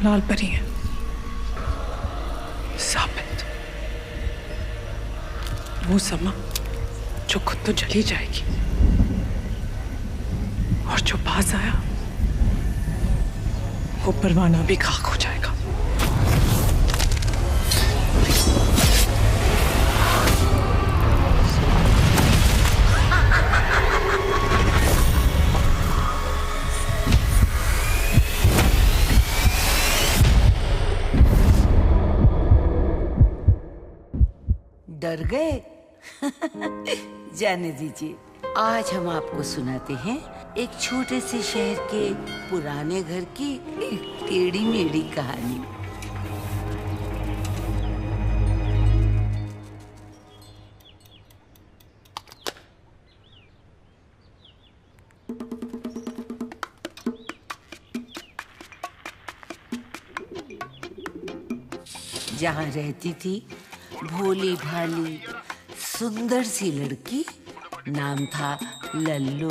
लाल परी है, साबित। वो समा जो खुद तो जली जाएगी, और जो पास आया वो परवाना भी खाक हो जाएगा। डर गए? जाने दीजिए, आज हम आपको सुनाते हैं एक छोटे से शहर के पुराने घर की एक टेढ़ी मेढ़ी कहानी। जहाँ रहती थी भोली भाली सुंदर सी लड़की, नाम था लल्लू।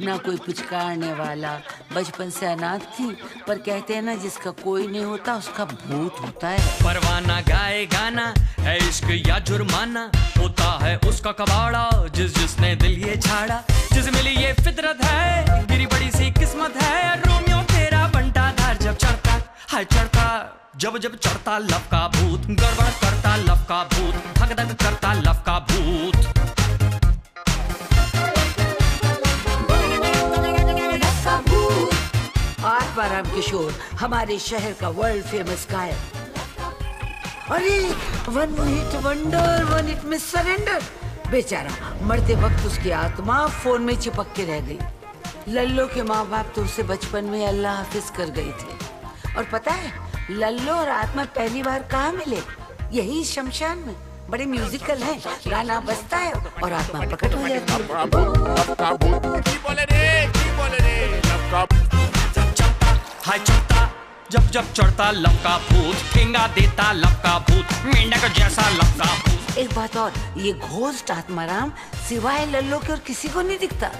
ना कोई पुचकारने वाला, बचपन से अनाथ थी, पर कहते हैं ना जिसका कोई नहीं होता उसका भूत होता है। परवाना गाए गाना है इश्क या जुर्माना, होता है उसका कबाड़ा जिसने दिल ये छाड़ा। जिसे मिली ये फितरत है, गिरी बड़ी सी किस्मत है। रोमियो तेरा बंटा धार जब चढ़ता है चढ़ता, जब चढ़ता लव का भूत, गड़बड़ करता लव का भूत, धक धक करता लव का भूत। आत्माराम किशोर, हमारे शहर का वर्ल्ड फेमस गायक। अरे one hit wonder, one hit में सरेंडर। बेचारा मरते वक्त उसकी आत्मा फोन में चिपक के रह गई। लल्लो के माँ बाप तो उसे बचपन में अल्लाह हाफिज कर गए थे। और पता है लल्लो और आत्मा पहली बार कहाँ मिले? यही शमशान में। बड़े म्यूजिकल हैं, गाना बजता है और आत्मा प्रकट हो जाती है। हाय चढ़ता जब चढ़ता लव का भूत, ठेंगा देता लव का भूत, मेंढक जैसा लव का भूत। एक बात और, ये घोस्ट आत्माराम सिवाय लल्लो के और किसी को नहीं दिखता।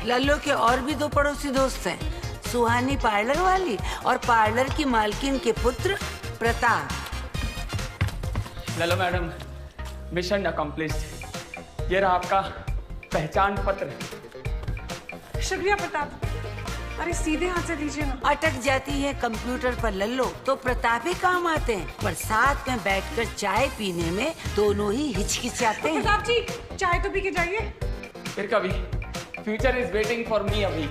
लल्लो के और भी दो पड़ोसी दोस्त हैं, सुहानी पार्लर वाली और पार्लर की मालकिन के पुत्र Pratap. Lallo madam, mission accomplished. ये रहा आपका पहचान पत्र। शुक्रिया प्रताप। अरे सीधे हाथ से दीजिए ना। अटक जाती है कंप्यूटर पर लल्लो तो प्रताप ही काम आते हैं, पर साथ में बैठकर चाय पीने में दोनों ही हिचकिचाते हैं। प्रताप जी चाय तो पी के जाइए। फिर कभी, future is waiting for me अभी।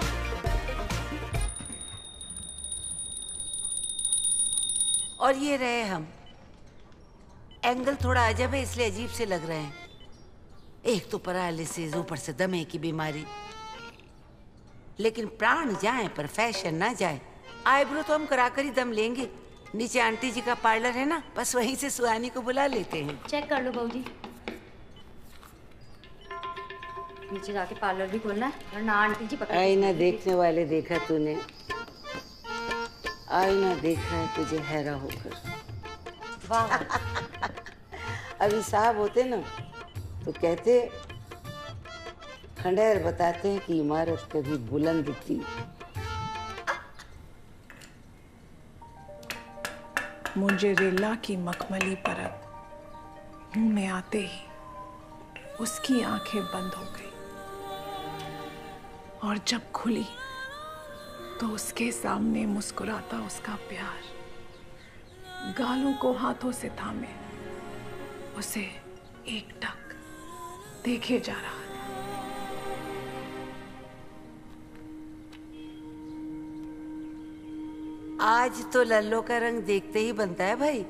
और ये रहे हम। एंगल थोड़ा अजब है इसलिए अजीब से लग रहे हैं। एक तो पैरालिसिस, ऊपर से दमे की बीमारी। लेकिन प्राण जाए पर फैशन ना जाए। आईब्रो तो हम कराकर ही दम लेंगे। नीचे आंटी जी का पार्लर है ना, बस वहीं से सुहानी को बुला लेते हैं। चेक कर लो बहूजी, नीचे जाके पार्लर भी खोलना है वरना आंटी जी पकड़। आईना देखने वाले देखा तूने, आईना देखा है तुझे हैरा होकर। वाह अभी साहब होते ना तो कहते, खंडेर बताते हैं कि इमारत कभी बुलंद थी। मोज़रेला की मखमली परत मुंह में आते ही उसकी आंखें बंद हो गई, और जब खुली तो उसके सामने मुस्कुराता उसका प्यार गालों को हाथों से थामे उसे एकटक देखे जा रहा था। आज तो लल्लो का रंग देखते ही बनता है भाई,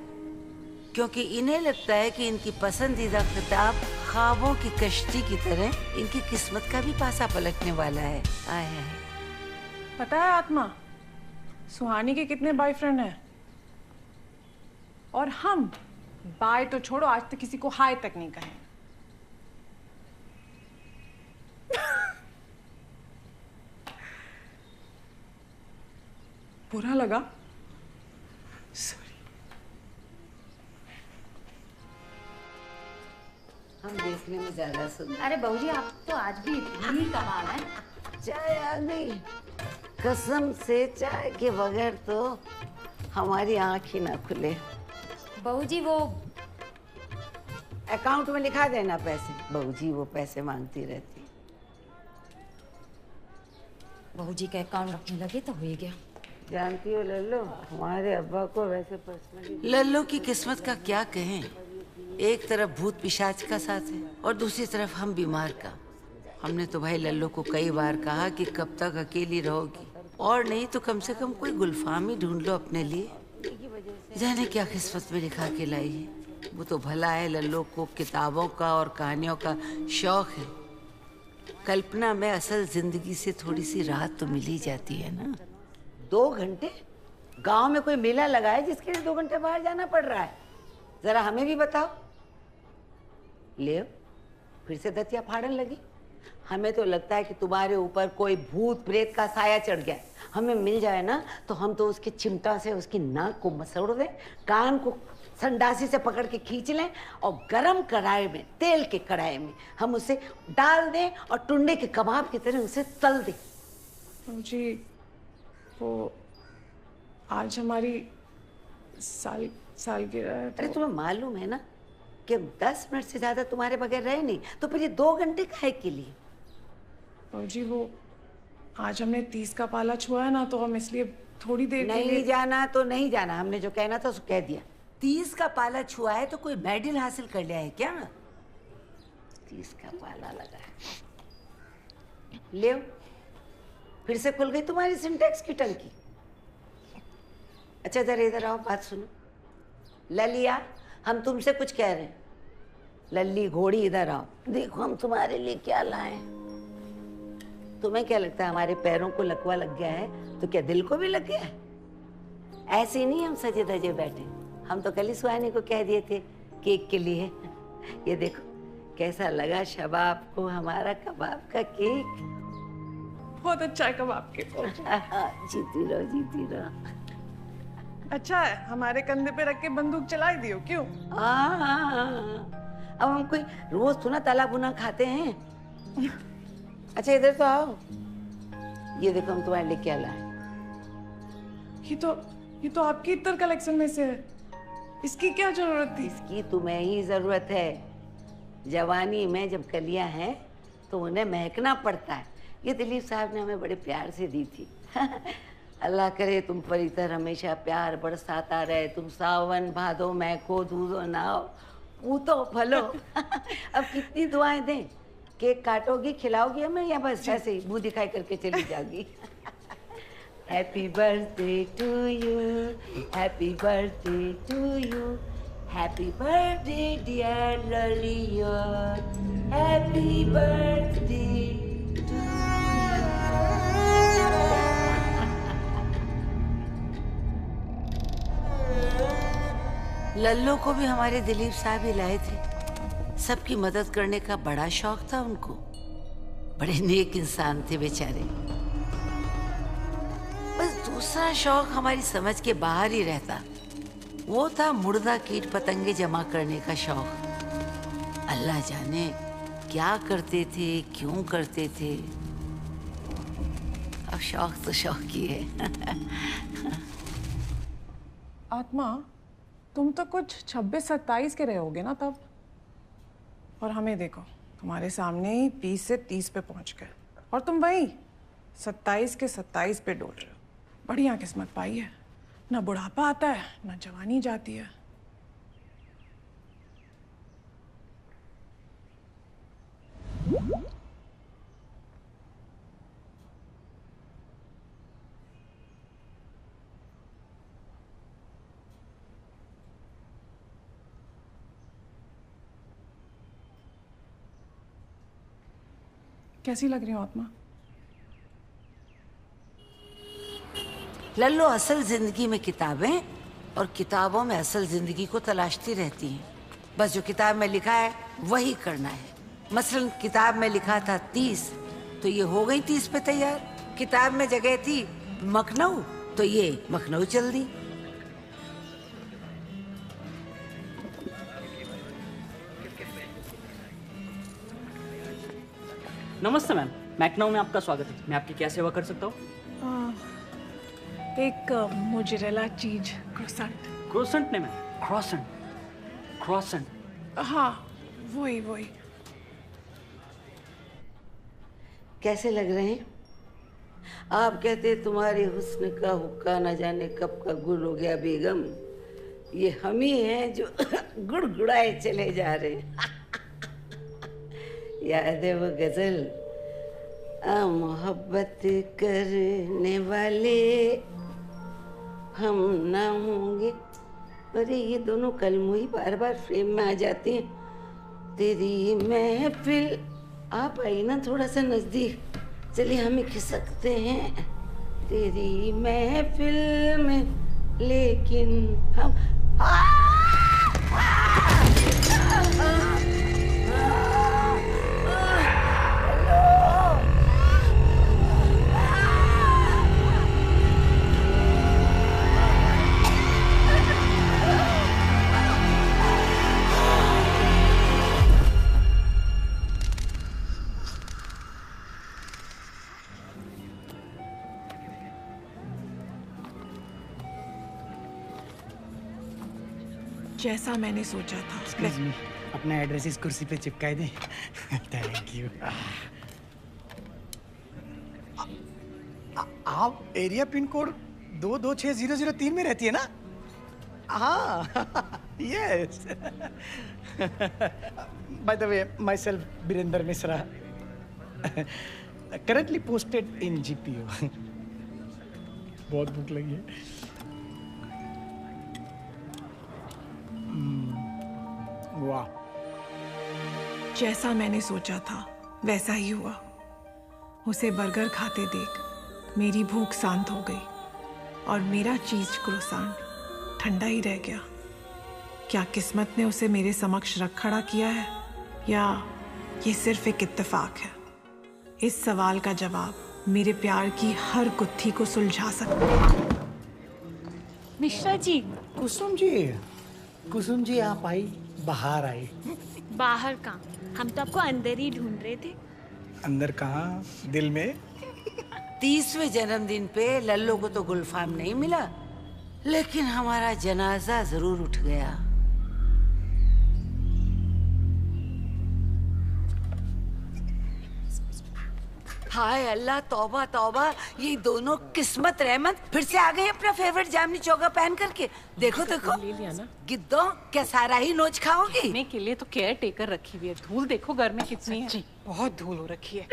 क्योंकि इन्हें लगता है कि इनकी पसंदीदा किताब ख्वाबों की कश्ती की तरह इनकी किस्मत का भी पासा पलटने वाला है। आए हैं। पता है आत्मा, सुहानी के कितने बॉयफ्रेंड हैं? और हम बाय तो छोड़ो, आज तक किसी को हाय तक नहीं कहे। बुरा लगा? सॉरी। हम देखने में ज्यादा सुंदर। अरे बहू जी आप तो आज भी इतनी कमाल है। चाय आ गई। कसम से चाय के बगैर तो हमारी आंख ही ना खुले। बहू जी वो अकाउंट में लिखा देना पैसे। बहू जी वो पैसे मांगती रहती। बहू जी का अकाउंट रखने लगे तो हो ही गया। जानती हो लल्लो, हमारे अब्बा को वैसे पर्सनली लल्लो की किस्मत का क्या कहें। एक तरफ भूत पिशाच का साथ है और दूसरी तरफ हम बीमार का। हमने तो भाई लल्लो को कई बार कहा कि कब तक अकेली रहोगी, और नहीं तो कम से कम कोई गुलफाम ही ढूंढ लो अपने लिए। जाने क्या किस्मत में लिखा के लाई है। वो तो भला है लल्लो को किताबों का और कहानियों का शौक है। कल्पना में असल जिंदगी से थोड़ी सी राहत तो मिल ही जाती है ना। 2 घंटे गांव में कोई मेला लगा है जिसके लिए 2 घंटे बाहर जाना पड़ रहा है? जरा हमें भी बताओ। ले फिर से दतिया फाड़न लगी। हमें तो लगता है कि तुम्हारे ऊपर कोई भूत प्रेत का साया चढ़ गया। हमें मिल जाए ना तो हम तो उसके चिमटा से उसकी नाक को मसोड़ दें, कान को संडासी से पकड़ के खींच लें और गरम कढ़ाई में, तेल के कढ़ाई में हम उसे डाल दें और टुंडे के कबाब की तरह उसे तल दें। जी वो आज हमारी सालगिरह है अरे तुम्हें मालूम है ना कि हम 10 मिनट से ज्यादा तुम्हारे बगैर रहे नहीं, तो फिर ये 2 घंटे काहे के लिए? जी वो आज हमने 30 का पाला छुआ है ना, तो हम इसलिए थोड़ी देर के लिए नहीं जाना तो नहीं जाना। हमने जो कहना था उसको कह दिया। 30 का पाला छुआ है तो कोई मेडल हासिल कर लिया है क्या? 30 का पाला लगा है। ले फिर से खुल गई तुम्हारी सिंटेक्स की टंकी। अच्छा जरा इधर आओ, बात सुनो। ललिया हम तुमसे कुछ कह रहे हैं। लल्ली घोड़ी इधर आओ, देखो हम तुम्हारे लिए क्या लाए। तुम्हें क्या लगता है हमारे पैरों को लकवा लग गया है तो क्या दिल को भी लग गया है? ऐसे नहीं हम सजे धजे बैठे। हम तो कल ही सुहानी को कह दिए थे केक के लिए। ये देखो कैसा लगा शबाब को हमारा कबाब का केक। बहुत अच्छा है कबाब के। जीती रहो जीती रहो। अच्छा है, हमारे कंधे पे रख के बंदूक चला ही दियो क्यों? अब हम कोई रोज थोड़ा तला भुना खाते हैं। अच्छा इधर तो आओ। ये देखो हम तुम्हारे लिए क्या लाए। ये तो आपकी इतर कलेक्शन में से है। इसकी क्या जरूरत थी? इसकी तुम्हें ही जरूरत है। जवानी में जब कलियां हैं तो उन्हें महकना पड़ता है। ये दिलीप साहब ने हमें बड़े प्यार से दी थी। अल्लाह करे तुम पर इधर हमेशा प्यार बरसाता रहे। तुम सावन भादो महको दूधो नाओ पूतो फलो। अब कितनी दुआएं दें? केक काटोगी, खिलाओगी हमें, या बस ऐसे ही मुंह दिखाई करके चली जाओगी? Happy birthday to you, happy birthday to you, happy birthday dear Laliya, happy birthday to Lallo को भी हमारे दिलीप साहब ही लाए थे। सबकी मदद करने का बड़ा शौक था उनको। बड़े नेक इंसान थे बेचारे। बस दूसरा शौक हमारी समझ के बाहर ही रहता। वो था मुर्दा कीट पतंगे जमा करने का शौक। अल्लाह जाने क्या करते थे, क्यों करते थे। अब शौक तो शौक ही है। आत्मा तुम तो कुछ 26-27 के रहे होगे ना तब। और हमें देखो तुम्हारे सामने ही 20 से 30 पे पहुंच गए और तुम वही 27 के 27 पे डोल रहे हो। बढ़िया किस्मत पाई है। ना बुढ़ापा आता है ना जवानी जाती है। कैसी लग रही हो आत्मा? लल्लो असल जिंदगी में किताबें और किताबों में असल जिंदगी को तलाशती रहती हैं। बस जो किताब में लिखा है वही करना है। मसलन किताब में लिखा था 30 तो ये हो गई 30 पे तैयार। किताब में जगह थी मखनऊ तो ये मखनऊ चल दी। नमस्ते मैम, मैकनाउ में आपका स्वागत है। मैं आपकी क्या सेवा कर सकता हूँ? एक मोज़रेला चीज क्रोसेंट। क्रोसेंट नहीं मैम, क्रॉसेंट। क्रॉसेंट। हाँ, वही। कैसे लग रहे हैं? आप कहते तुम्हारे हुस्न का हुक्का न जाने कब का गुल हो गया बेगम। ये हम ही हैं जो गुड़गुड़ाए चले जा रहे हैं। याद है वो गजल, मोहब्बत करने वाले हम ना होंगे। अरे ये दोनों कलमुही बार बार फ्रेम में आ जाते हैं। तेरी महफिल, आप आई ना थोड़ा सा नजदीक, चलिए हम ही खिसकते हैं तेरी महफिल में, लेकिन हम जैसा मैंने सोचा था। एक्सक्यूज मी, अपना एड्रेस इस कुर्सी पे चिपका दें। Thank you. आप एरिया पिन कोड 226003 में रहती है ना? हाँ, yes. By the way, myself Birendra Mishra, currently posted in GPO. बहुत भूख लगी है। वाह, जैसा मैंने सोचा था वैसा ही हुआ। उसे बर्गर खाते देख मेरी भूख शांत हो गई और मेरा चीज क्रोसेंट ठंडा ही रह गया। क्या किस्मत ने उसे मेरे समक्ष रख खड़ा किया है या ये सिर्फ एक इत्तेफाक है? इस सवाल का जवाब मेरे प्यार की हर गुत्थी को सुलझा सकता है। मिश्रा जी। कुसुम जी आप आई, बाहर आई। बाहर कहाँ, हम तो आपको अंदर ही ढूंढ रहे थे। अंदर कहाँ, दिल में। 30वें जन्मदिन पे लल्लो को तो गुलफाम नहीं मिला, लेकिन हमारा जनाजा जरूर उठ गया। हाय अल्लाह, तौबा तौबा, ये दोनों किस्मत रहमत फिर से आ गए अपना फेवरेट जामनी चौगा पहन करके। देखो देखो, ले लिया ना गिद्दो, क्या सारा ही नोच खाओगी? खाने के लिए तो केयर टेकर रखी हुई है। धूल देखो घर में कितनी है। बहुत धूल हो रखी है।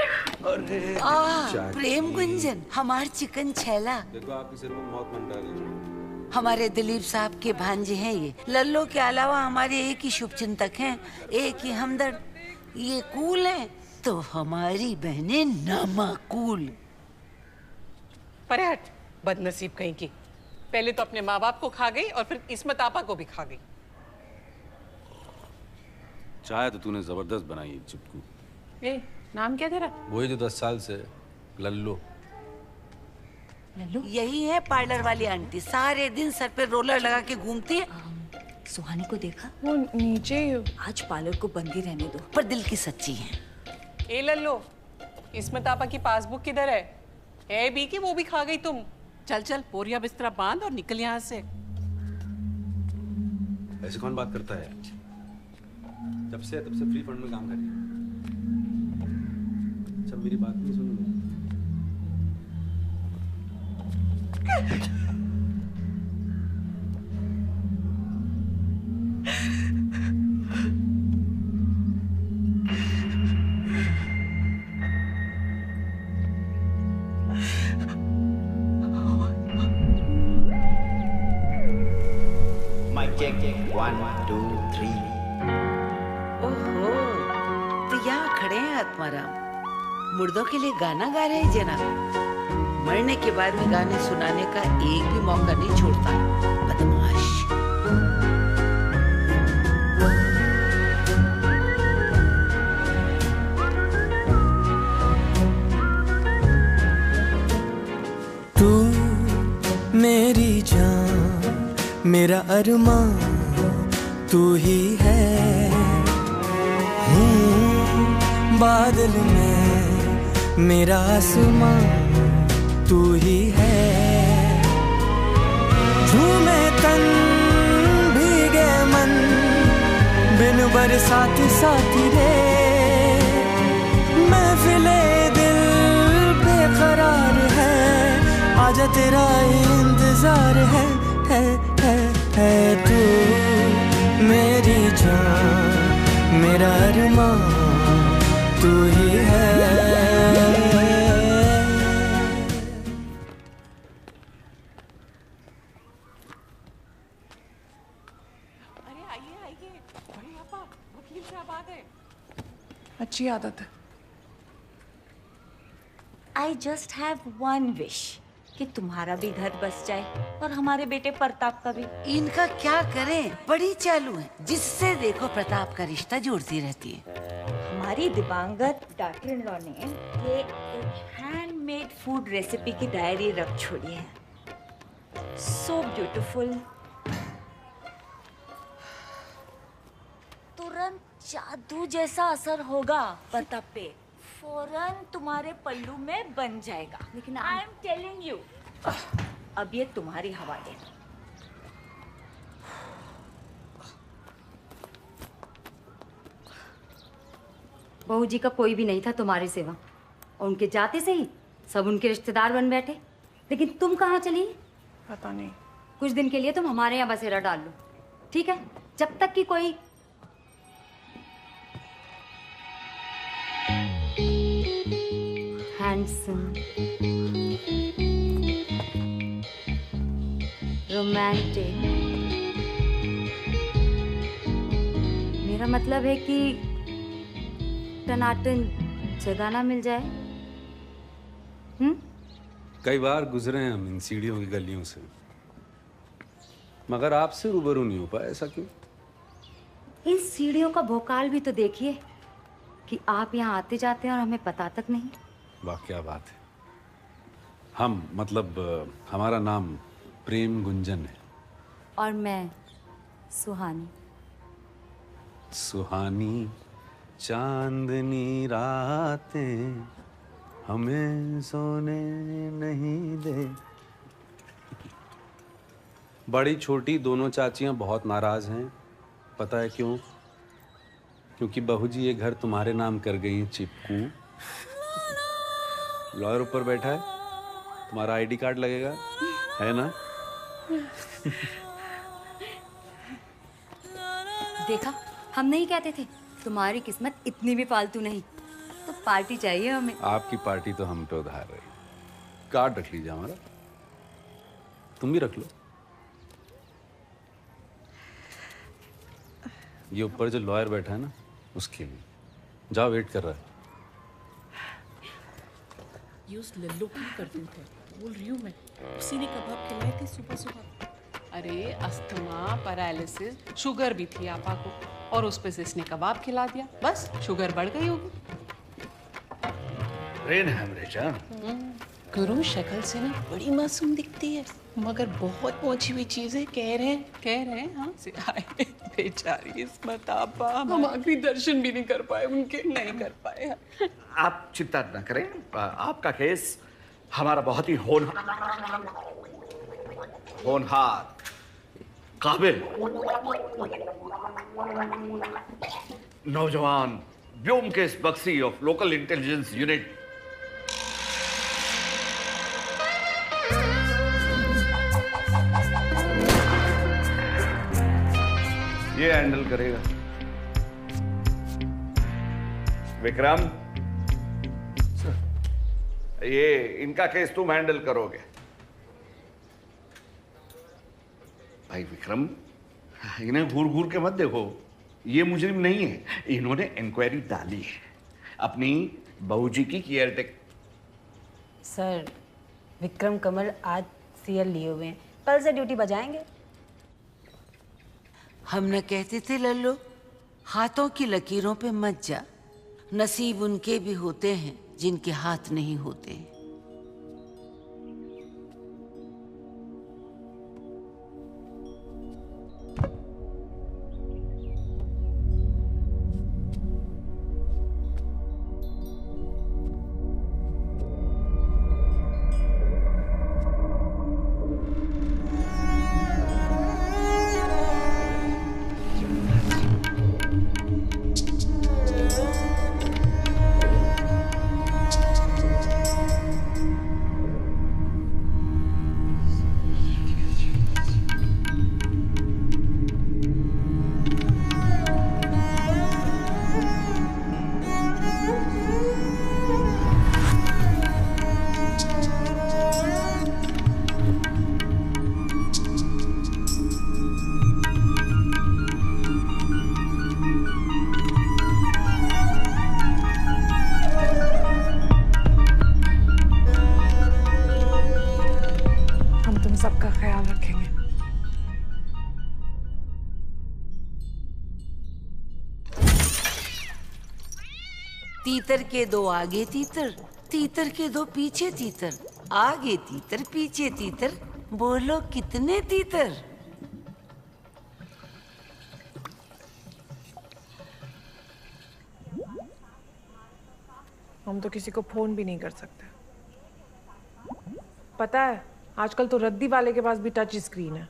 प्रेम गुंजन, हमार चिकन छैला। देखो आपके सिर में मौत मंडरा रही। हमारे दिलीप साहब के भांजे हैं ये। लल्लो के अलावा हमारे एक ही शुभचिंतक हैं, एक ही हमदर्द। ये कूल हैं तो हमारी बहनें नामाकूल। परे हट, बदनसीब कहीं की। पहले तो अपने माँ बाप को खा गई और फिर इस्मत आपा को भी खा गई। चाय तो तूने जबरदस्त बनाई है चिपकू। ए, नाम क्या तेरा? वही जो 10 साल से लल्लो। लल्लू? यही है पार्लर वाली आंटी, सारे दिन सर पे रोलर लगा के घूमती है। सुहानी को देखा? वो नीचे। आज पार्लर को बंद ही रहने दो। पर दिल की सच्ची है। ए लल्लो, इस्मत आपा की पासबुक किधर है? ए बी की वो भी खा गई तुम। चल चल, बोरिया बिस्तरा बांध और निकल यहाँ से। ऐसे कौन बात करता है? तब से फ्री फंड में काम कर रही है। सब मेरी बात नहीं सुन। चेक 1 2 3। ओहो, तो यहाँ खड़े हैं आत्माराम, मुर्दों के लिए गाना गा रहे हैं जनाब। मरने के बाद भी गाने सुनाने का एक भी मौका नहीं छोड़ता, बदमाश। तू मेरी जान, मेरा अरमान तू ही है। बादल में मेरा आसमां तू ही है, झूमे तन भीगे मन बिन बरसात साथी रे, महफिले दिल बेकरार है, आजा तेरा इंतजार है तू मेरी जान मेरा अरमान तू ही है। अरे आइए आइए, बड़े आपा, वकील साहब आ गए। अच्छी आदत है। I just have one wish कि तुम्हारा भी घर बस जाए और हमारे बेटे प्रताप का भी। इनका क्या करें, बड़ी चालू है, जिससे देखो प्रताप का रिश्ता जोड़ती रहती है। हमारी दिवंगत डॉटर इन लॉ ने ये एक हैंडमेड फूड रेसिपी की डायरी रख छोड़ी है, सो ब्यूटीफुल। तुरंत जादू जैसा असर होगा प्रताप पे, फौरन तुम्हारे पल्लू में बन जाएगा। लेकिन आई एम टेलिंग यू, अब ये तुम्हारी हवाले। बहू जी का कोई भी नहीं था तुम्हारी सेवा, और उनके जाते से ही सब उनके रिश्तेदार बन बैठे। लेकिन तुम कहाँ चली? पता नहीं। कुछ दिन के लिए तुम हमारे यहाँ बसेरा डाल लो, ठीक है? जब तक कि कोई हैंडसम, रोमांटिक, मेरा मतलब है कि टनाटन जगह ना मिल जाए। कई बार गुजरे हैं हम इन सीढ़ियों की गलियों से, मगर आपसे रूबरू नहीं हो पाए। ऐसा क्यों? इन सीढ़ियों का भोकाल भी तो देखिए कि आप यहाँ आते जाते हैं और हमें पता तक नहीं। वाह क्या बात है। हम मतलब हमारा नाम प्रेम गुंजन है। और मैं सुहानी। सुहानी चांदनी रातें हमें सोने नहीं दे। बड़ी छोटी दोनों चाचियां बहुत नाराज हैं। पता है क्यों? क्योंकि बहू जी ये घर तुम्हारे नाम कर गई हैं। चिपकू लॉयर ऊपर बैठा है, तुम्हारा आईडी कार्ड लगेगा, है ना? देखा, हम नहीं कहते थे तुम्हारी किस्मत इतनी भी फालतू नहीं। तो पार्टी चाहिए हमें। आपकी पार्टी तो हम पे उधार रही। कार्ड रख लीजिए हमारा, तुम भी रख लो। ये ऊपर जो लॉयर बैठा है ना, उसके लिए जाओ, वेट कर रहा है। ये उस लल्लू की करतूत है, बोल रही हूँ मैं। उसी ने कबाब खिलाए थे सुबह सुबह। अरे अस्थमा, पैरालिसिस, शुगर भी थी आपा को, और उस पे से इसने कबाब खिला दिया, बस शुगर बढ़ गई होगी। रेन हेमरेज। गुरु शक्ल से ना बड़ी मासूम दिखती है, मगर बहुत पहुंची हुई चीजें कह रहे हैं। हाँ से आए बेचारी इस्मत आपा, हम आखिरी दर्शन भी नहीं कर पाए उनके, नहीं कर पाए। आप चिंता न करें, आपका केस हमारा बहुत ही होनहार, काबिल नौजवान Byomkesh Bakshi of local intelligence unit ये हैंडल करेगा। विक्रम, ये इनका केस तुम हैंडल करोगे। भाई विक्रम, इन्हें घूर घूर के मत देखो, ये मुजरिम नहीं है। इन्होंने इंक्वायरी डाली है अपनी बहू जी की केयरटेक। सर, विक्रम कमल आज सीएल लिए हुए हैं, कल से ड्यूटी बजाएंगे। हम न कहते थे लल्लू, हाथों की लकीरों पे मत जा, नसीब उनके भी होते हैं जिनके हाथ नहीं होते। का ख्याल रखेंगे। तीतर के दो आगे तीतर, तीतर के दो पीछे तीतर, आगे तीतर पीछे तीतर, बोलो कितने तीतर? हम तो किसी को फोन भी नहीं कर सकते। पता है आजकल तो रद्दी वाले के पास भी टच स्क्रीन है।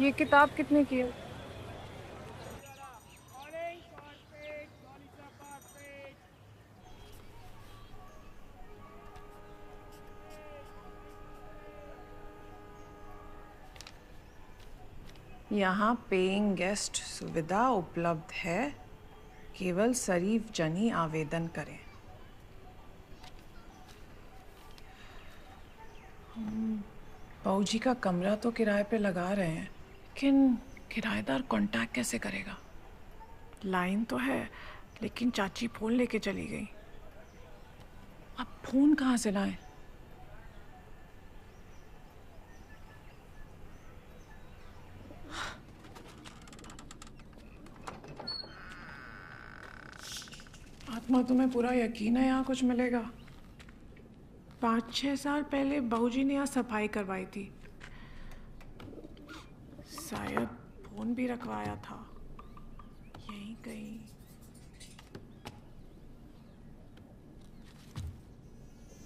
ये किताब कितने की है? यहाँ पेइंग गेस्ट सुविधा उपलब्ध है, केवल शरीफ जनी आवेदन करें। बाबू जी का कमरा तो किराए पे लगा रहे हैं, लेकिन किराएदार कांटेक्ट कैसे करेगा? लाइन तो है, लेकिन चाची फोन लेके चली गई। अब फोन कहाँ से लाएं? आत्मा तुम्हें पूरा यकीन है यहाँ कुछ मिलेगा? 5-6 साल पहले बाबूजी ने यहाँ सफाई करवाई थी, शायद फोन भी रखवाया था यहीं कहीं।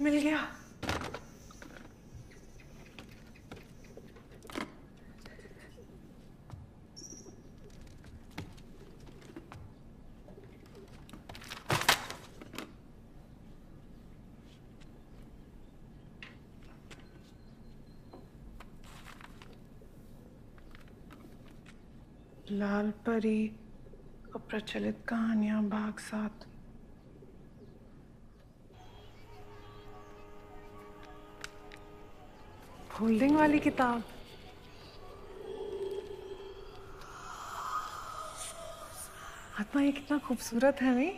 मिल गया। लाल परी अप्रचलित कहानियां भाग 7। होल्डिंग वाली किताब। आत्मा ये कितना खूबसूरत है नहीं?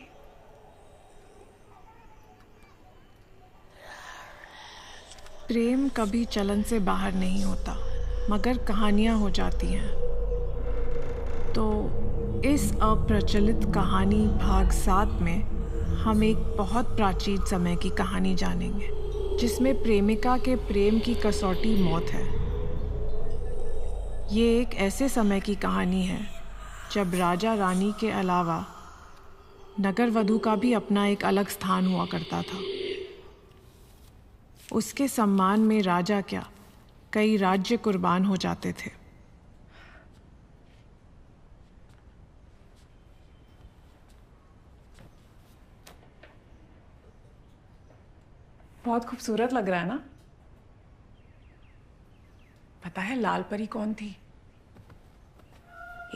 प्रेम कभी चलन से बाहर नहीं होता, मगर कहानियां हो जाती हैं। तो इस अप्रचलित कहानी भाग 7 में हम एक बहुत प्राचीन समय की कहानी जानेंगे, जिसमें प्रेमिका के प्रेम की कसौटी मौत है। ये एक ऐसे समय की कहानी है जब राजा रानी के अलावा नगर वधू का भी अपना एक अलग स्थान हुआ करता था। उसके सम्मान में राजा क्या, कई राज्य कुर्बान हो जाते थे। बहुत खूबसूरत लग रहा है ना? पता है लाल परी कौन थी?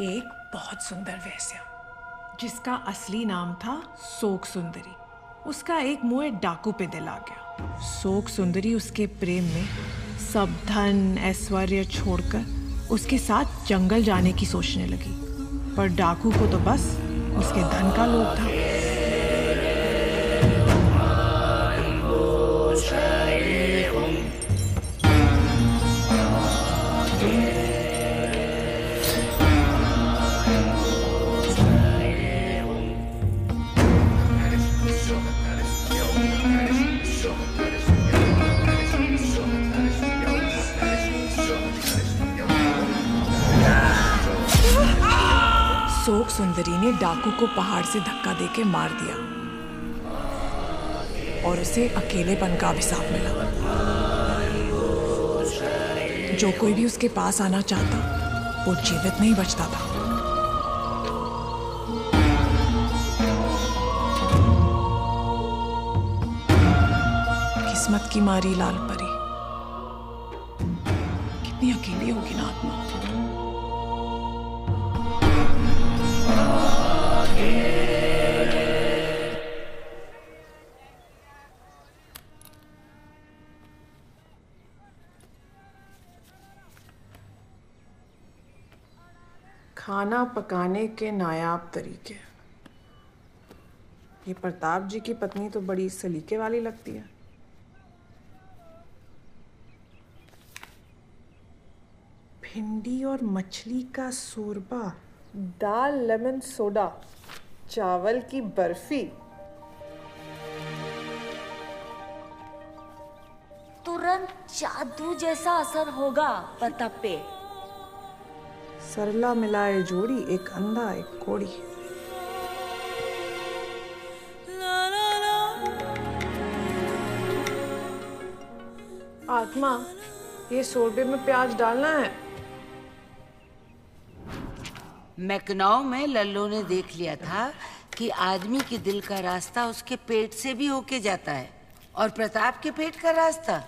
एक बहुत सुंदर वेश्या जिसका असली नाम था शोक सुंदरी। उसका एक मुँह डाकू पे दिल आ गया। शोक सुंदरी उसके प्रेम में सब धन ऐश्वर्य छोड़कर उसके साथ जंगल जाने की सोचने लगी, पर डाकू को तो बस उसके धन का लोभ था। अशोक सुंदरी ने डाकू को पहाड़ से धक्का देके मार दिया और उसे अकेलेपन का अभिशाप मिला। जो कोई भी उसके पास आना चाहता वो जीवित नहीं बचता था। किस्मत की मारी लाल परी, कितनी अकेली होगी ना आत्मा। खाना पकाने के नायाब तरीके। ये प्रताप जी की पत्नी तो बड़ी सलीके वाली लगती है। भिंडी और मछली का शोरबा, दाल लेमन सोडा, चावल की बर्फी। तुरंत जादू जैसा असर होगा प्रताप पे। सरला मिलाए जोड़ी, एक अंधा एक कोड़ी। आत्मा, ये शोरबे में प्याज डालना है। मैकनाऊ में लल्लो ने देख लिया था कि आदमी के दिल का रास्ता उसके पेट से भी होके जाता है, और प्रताप के पेट का रास्ता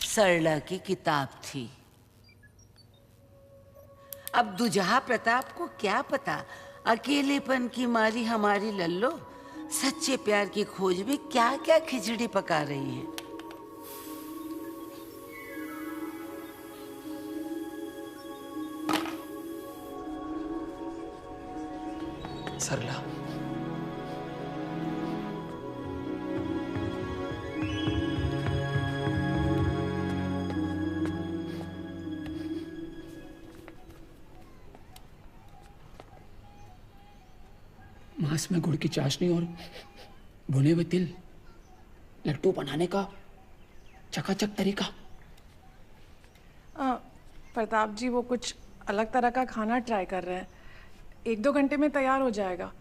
सरला की किताब थी। अब दुजहा प्रताप को क्या पता, अकेलेपन की मारी हमारी लल्लो सच्चे प्यार की खोज में क्या क्या खिचड़ी पका रही है। सरला, मांस में गुड़ की चाशनी और भुने हुए तिल, लड्डू बनाने का चकाचक तरीका। प्रताप जी वो कुछ अलग तरह का खाना ट्राई कर रहे हैं, 1-2 घंटे में तैयार हो जाएगा।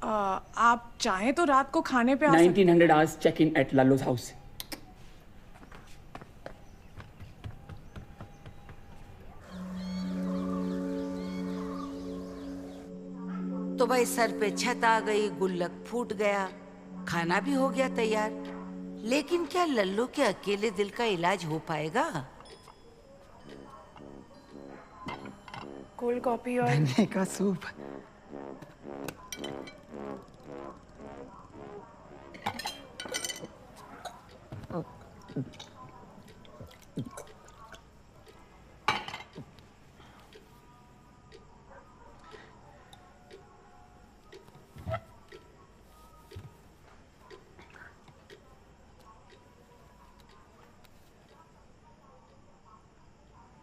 आप चाहें तो रात को खाने पे आ सकते हैं। 1900 hours check in at Lallo's house. तो भाई सर पे छत आ गई, गुल्लक फूट गया, खाना भी हो गया तैयार। लेकिन क्या लल्लो के अकेले दिल का इलाज हो पाएगा? कोल्ड कॉफी और गन्ने का सूप।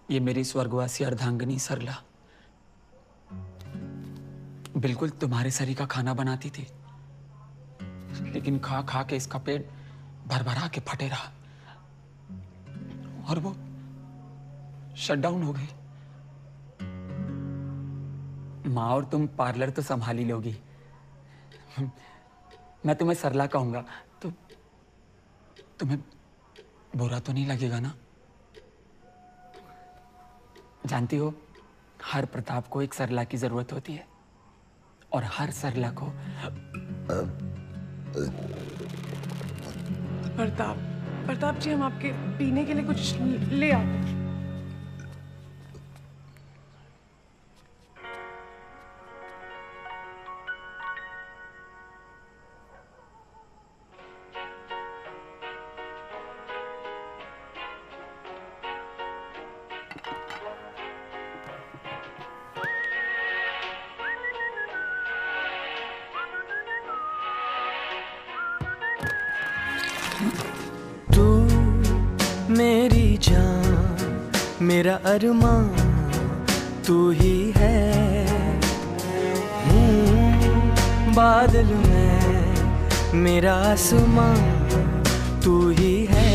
ये मेरी स्वर्गवासी अर्धांगिनी सरला बिल्कुल तुम्हारे सरी का खाना बनाती थी, लेकिन खा खा के इसका पेट भरभरा के फटे रहा और वो शट डाउन हो गई। माँ और तुम पार्लर तो संभाल ही लोगी, मैं तुम्हें सरला कहूंगा तो तुम्हें बुरा तो नहीं लगेगा ना? जानती हो, हर प्रताप को एक सरला की जरूरत होती है और हर सरला को प्रताप जी, हम आपके पीने के लिए कुछ ले आते हैं। मेरी जान, मेरा अरमां तू ही है। बादल में मेरा आसमां तू ही है।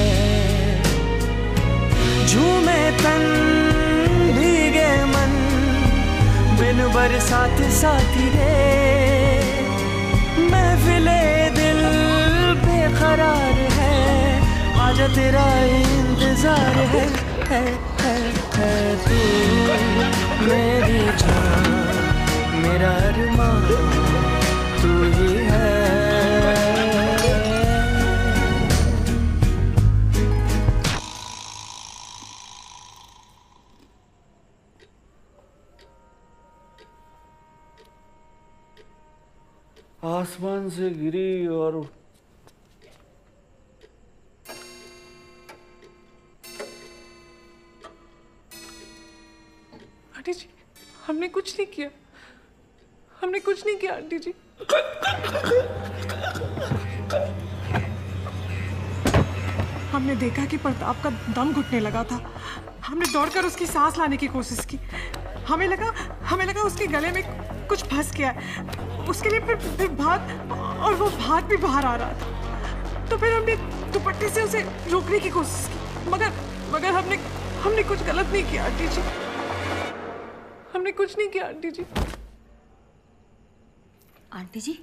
झूमे तन भीगे मन बिन बरसात साथ साथी रे, महफिले दिल बेकरार है, आजा तेरा इंतजार है तू मेरी जान, मेरा अरमान तू ही है। आसमान से गिरी और आंटी जी, हमने कुछ नहीं किया, हमने कुछ नहीं किया आंटी जी। हमने देखा कि प्रताप का दम घुटने लगा था। हमने दौड़कर उसकी सांस लाने की कोशिश की। हमें लगा उसके गले में कुछ फंस गया। उसके लिए फिर भाग, और वो भाग भी बाहर आ रहा था। तो फिर हमने दुपट्टे से उसे रोकने की कोशिश की, मगर हमने कुछ गलत नहीं किया आंटी जी। हमने कुछ नहीं किया आंटी जी। आंटी जी,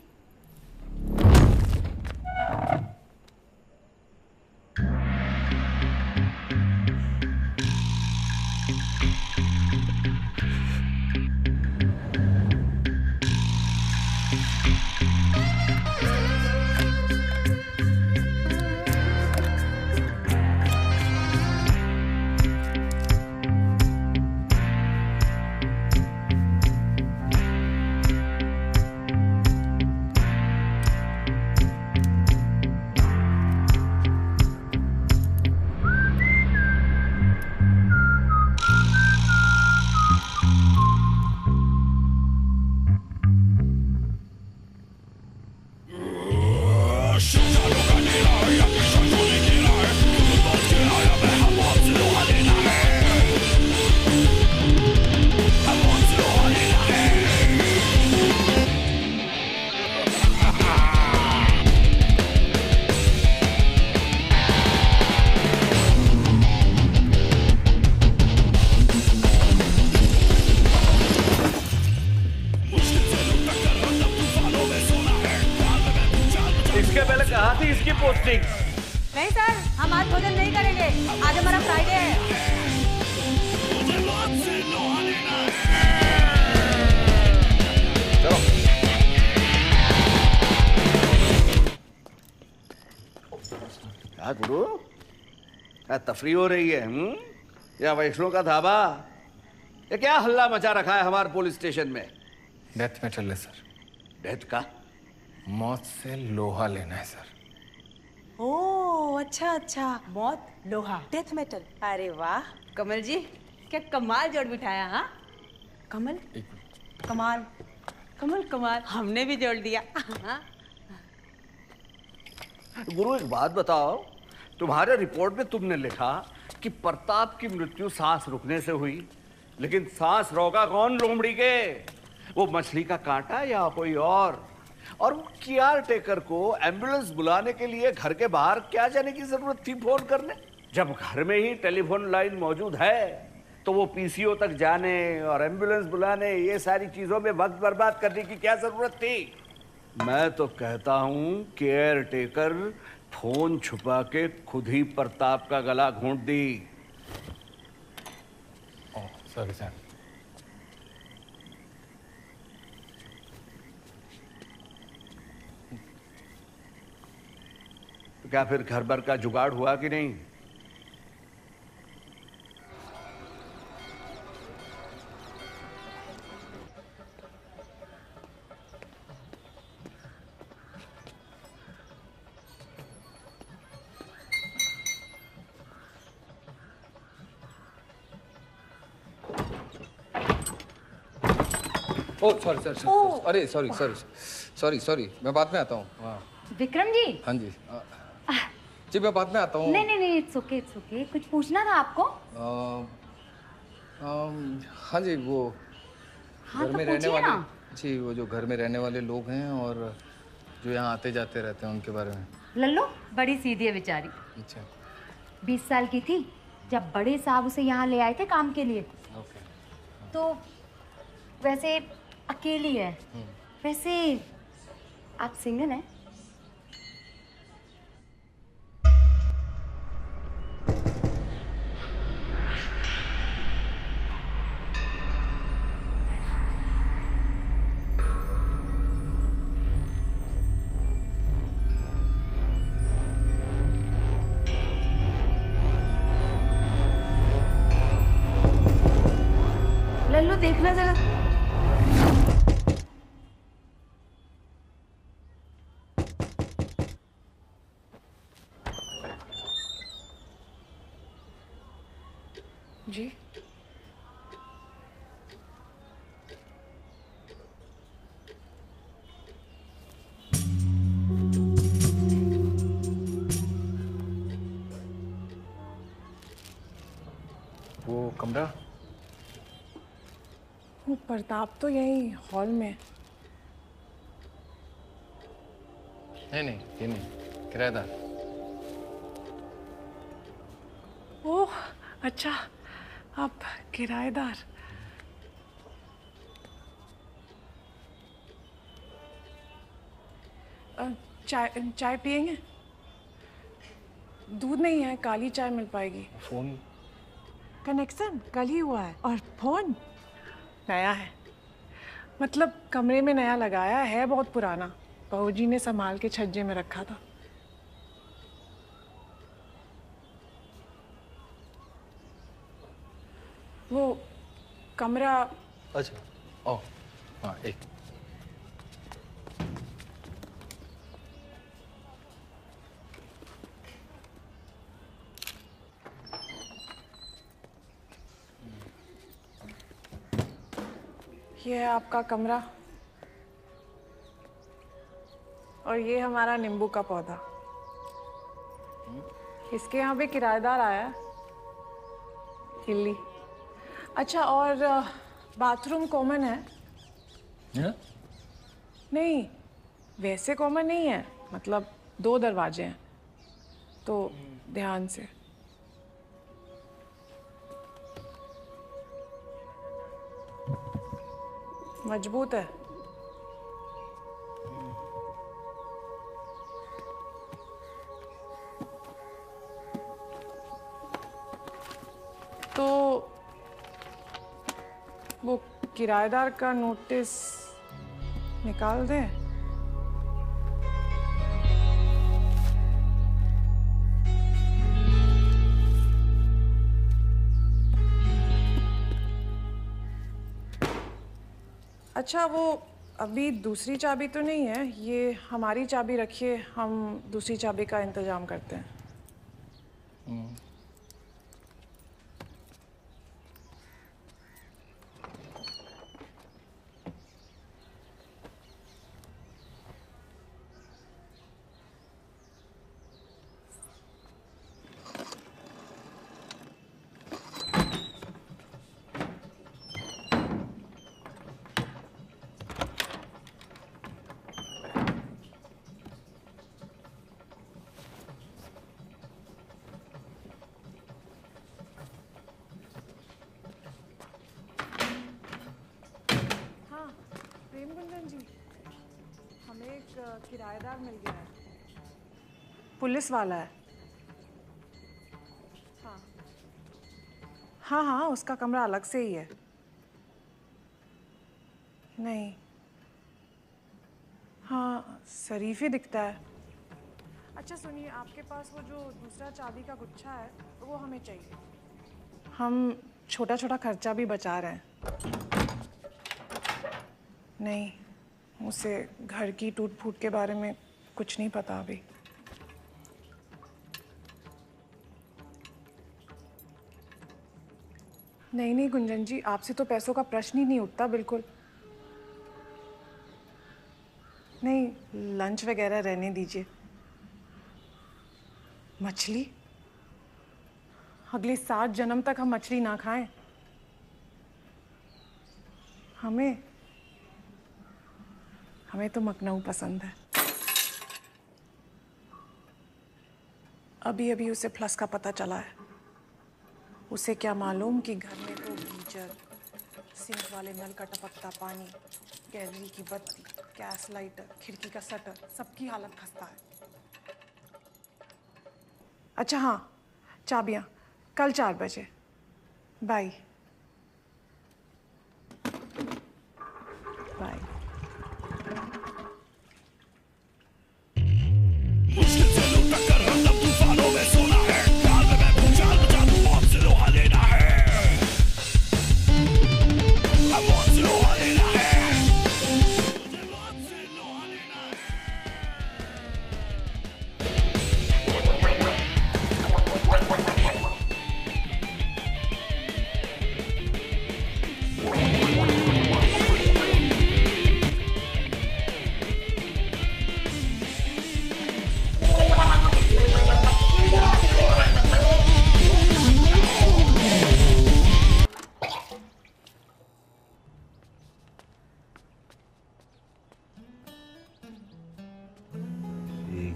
नहीं सर, हम आज भोजन नहीं करेंगे, आज हमारा फ्राइडे है। चलो। क्या गुरु, क्या तफरी हो रही है? या वैष्णो का ढाबा? ये क्या हल्ला मचा रखा है हमारे पुलिस स्टेशन में? डेथ मेटल है सर। डेथ का? मौत से लोहा लेना है सर। ओह अच्छा, मौत लोहा डेथ मेटल। अरे वाह कमल जी, क्या कमाल जोड़ बिठाया। हाँ कमल, कमाल हमने भी जोड़ दिया। गुरु एक बात बताओ, तुम्हारे रिपोर्ट में तुमने लिखा कि प्रताप की मृत्यु सांस रुकने से हुई, लेकिन सांस रोका कौन लोमड़ी के? वो मछली का कांटा या कोई और वो केयर टेकर को एम्बुलेंस बुलाने के लिए घर के बाहर क्या जाने की जरूरत थी फोन करने? जब घर में ही टेलीफोन लाइन मौजूद है तो वो पीसीओ तक जाने और एम्बुलेंस बुलाने, ये सारी चीजों में वक्त बर्बाद करने की क्या जरूरत थी? मैं तो कहता हूं केयर टेकर फोन छुपा के खुद ही प्रताप का गला घोंट दी। Sorry sir. क्या फिर घर भर का जुगाड़ हुआ कि नहीं? ओह सॉरी सर, अरे सॉरी, मैं बाद में आता हूँ। हाँ विक्रम जी। हाँ जी जी, मैं बाद में आता हूँ। नहीं, इट्स ओके। कुछ पूछना था आपको? हाँ जी, वो हाँ, घर तो में रहने वाले जी, वो जो घर में रहने वाले लोग हैं और जो यहाँ आते जाते रहते हैं उनके बारे में। लल्लू बड़ी सीधी है बेचारी। अच्छा। 20 साल की थी जब बड़े साहब उसे यहाँ ले आए थे काम के लिए। ओके। तो वैसे अकेली है। वैसे आप सिंगल हैं? लल्लू देखना जरा। जी वो कमरा? वो प्रताप तो यही हॉल में। नहीं, ये नहीं, किराएदार। ओह अच्छा, आप किराएदार। चाय चाय पियेंगे? दूध नहीं है, काली चाय मिल पाएगी। फोन? कनेक्शन कल ही हुआ है और फोन नया है। मतलब कमरे में नया लगाया है, बहुत पुराना। बहू जी ने संभाल के छज्जे में रखा था। वो कमरा। अच्छा, ओ हाँ, एक। ये है आपका कमरा और ये हमारा नींबू का पौधा। इसके यहाँ पे किराएदार आया है, हिल्ली। अच्छा, और बाथरूम कॉमन है? नहीं, वैसे कॉमन नहीं है, मतलब 2 दरवाजे हैं, तो ध्यान से। मजबूत है। तो वो किराएदार का नोटिस निकाल दें? अच्छा, वो अभी दूसरी चाबी तो नहीं है, ये हमारी चाबी रखिए, हम दूसरी चाबी का इंतजाम करते हैं। हमें एक किराएदार मिल गया है, पुलिस वाला है। हाँ, उसका कमरा अलग से ही है। नहीं, हाँ, शरीफ ही दिखता है। अच्छा सुनिए, आपके पास वो जो दूसरा चाबी का गुच्छा है वो हमें चाहिए। हम छोटा छोटा खर्चा भी बचा रहे हैं। नहीं, उसे घर की टूट फूट के बारे में कुछ नहीं पता अभी। नहीं गुंजन जी, आपसे तो पैसों का प्रश्न ही नहीं उठता बिल्कुल। नहीं, लंच वगैरह रहने दीजिए। मछली? अगले 7 जन्म तक हम मछली ना खाएं। हमें तो मखनऊ पसंद है। अभी अभी उसे फ्लस का पता चला है। उसे क्या मालूम कि घर में तो गीजर, सिंक वाले नल का टपकता पानी गैलरी की बत्ती, गैस लाइटर, खिड़की का शटर, सबकी हालत खस्ता है। अच्छा हाँ, चाबियाँ कल 4 बजे। Bye bye.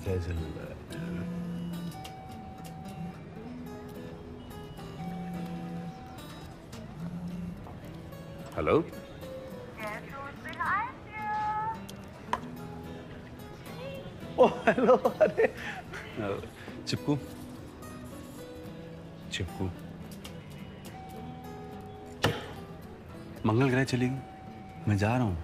क्या चल रहा है? Hello, oh hello. अरे चिपकू चिपकू मंगल ग्रह चलेगी, मैं जा रहा हूँ।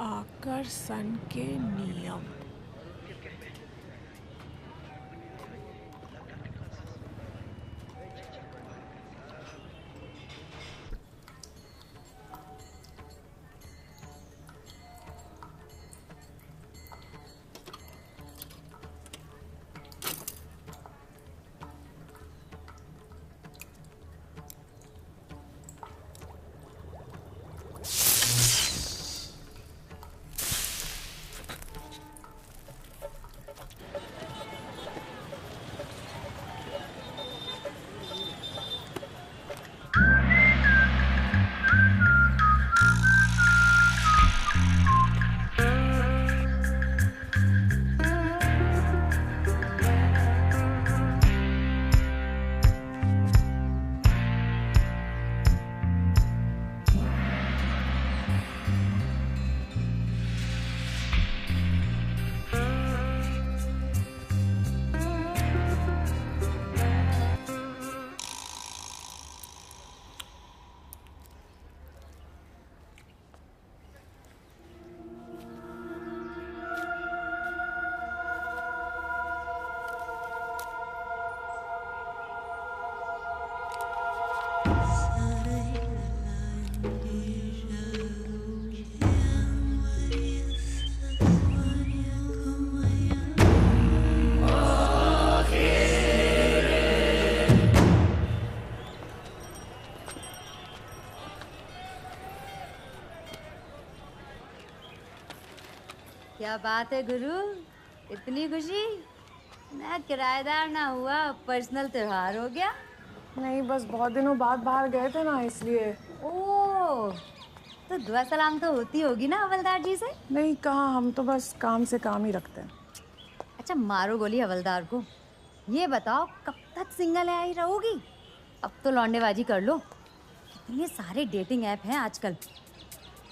आकर्षण के नियम। क्या बात है गुरु, इतनी खुशी? मैं किराएदार ना हुआ, पर्सनल त्योहार हो गया। नहीं, बस बहुत दिनों बाद बाहर गए थे ना, इसलिए। ओह, तो दुआ सलाम तो होती होगी ना हवलदार जी से? नहीं, कहाँ, हम तो बस काम से काम ही रखते हैं। अच्छा मारो गोली हवलदार को। ये बताओ कब तक सिंगल आई रहोगी? अब तो लौंडेबाजी कर लो, इतने सारे डेटिंग ऐप हैं आजकल।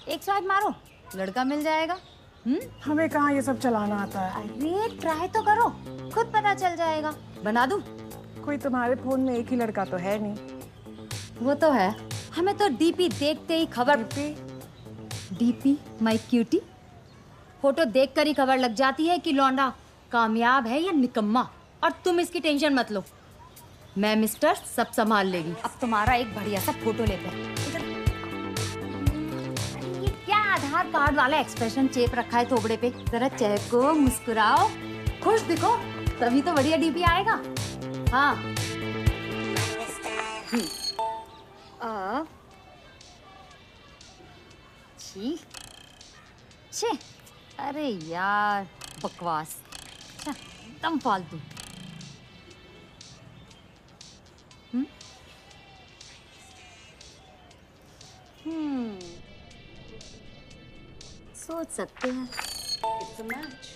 एक स्वाइप मारो, लड़का मिल जाएगा। हमें कहाँ ये सब चलाना आता है। अरे ट्राई तो करो, खुद पता चल जाएगा। बना दूं? कोई तुम्हारे फोन में एक ही लड़का तो है नहीं। वो तो है, हमें तो डीपी देखते ही खबर। डीपी माय क्यूटी, फोटो देखकर ही खबर लग जाती है कि लौंडा कामयाब है या निकम्मा। और तुम इसकी टेंशन मत लो, मैं मिस्टर सब संभाल लेगी। अब तुम्हारा एक बढ़िया सा फोटो लेते हैं। ये क्या आधार कार्ड वाला एक्सप्रेशन चेप रखा है थोबड़े पे? जरा चहको, मुस्कुराओ, खुश दिखो, तभी तो बढ़िया डीपी आएगा। हाँ छी छे, अरे यार बकवास, एकदम फालतू। सोच सकते हैं। It's a match.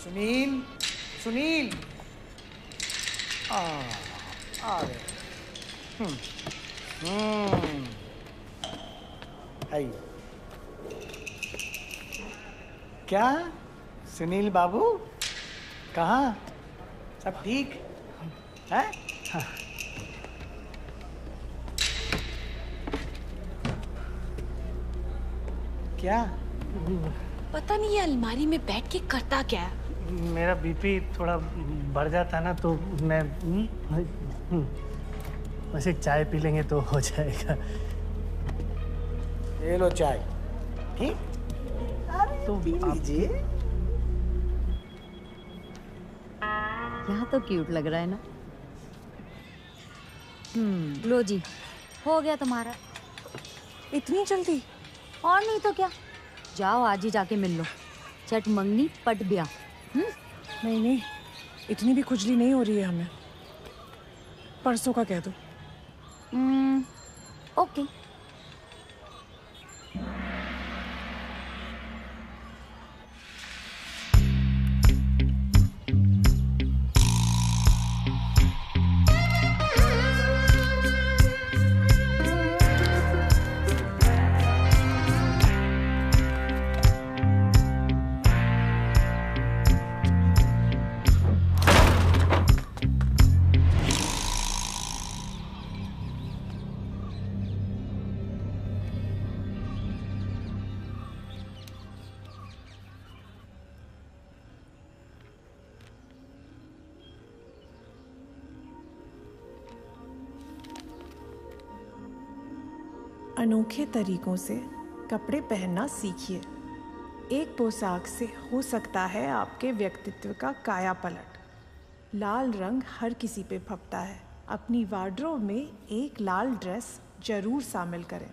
Sunil, Sunil, आ गए। आइए। क्या सुनील बाबू, कहाँ? सब ठीक है? हाँ। क्या? पता नहीं ये अलमारी में बैठ के करता क्या है। मेरा बीपी थोड़ा बढ़ जाता ना, तो मैं बस एक चाय पी लेंगे तो हो जाएगा। ये लो चाय। ठीक? तो पी लीजिए। यहाँ तो क्यूट लग रहा है ना। लो जी, हो गया तुम्हारा। इतनी जल्दी? और नहीं तो क्या, जाओ आज ही जाके मिल लो। चट मंगनी पट ब्याह। नहीं नहीं, इतनी भी खुजली नहीं हो रही है हमें। परसों का कह दो। ओके। अनोखे तरीकों से कपड़े पहनना सीखिए। एक पोशाक से हो सकता है आपके व्यक्तित्व का काया पलट। लाल रंग हर किसी पे फपता है। अपनी वार्डरोब में एक लाल ड्रेस जरूर शामिल करें।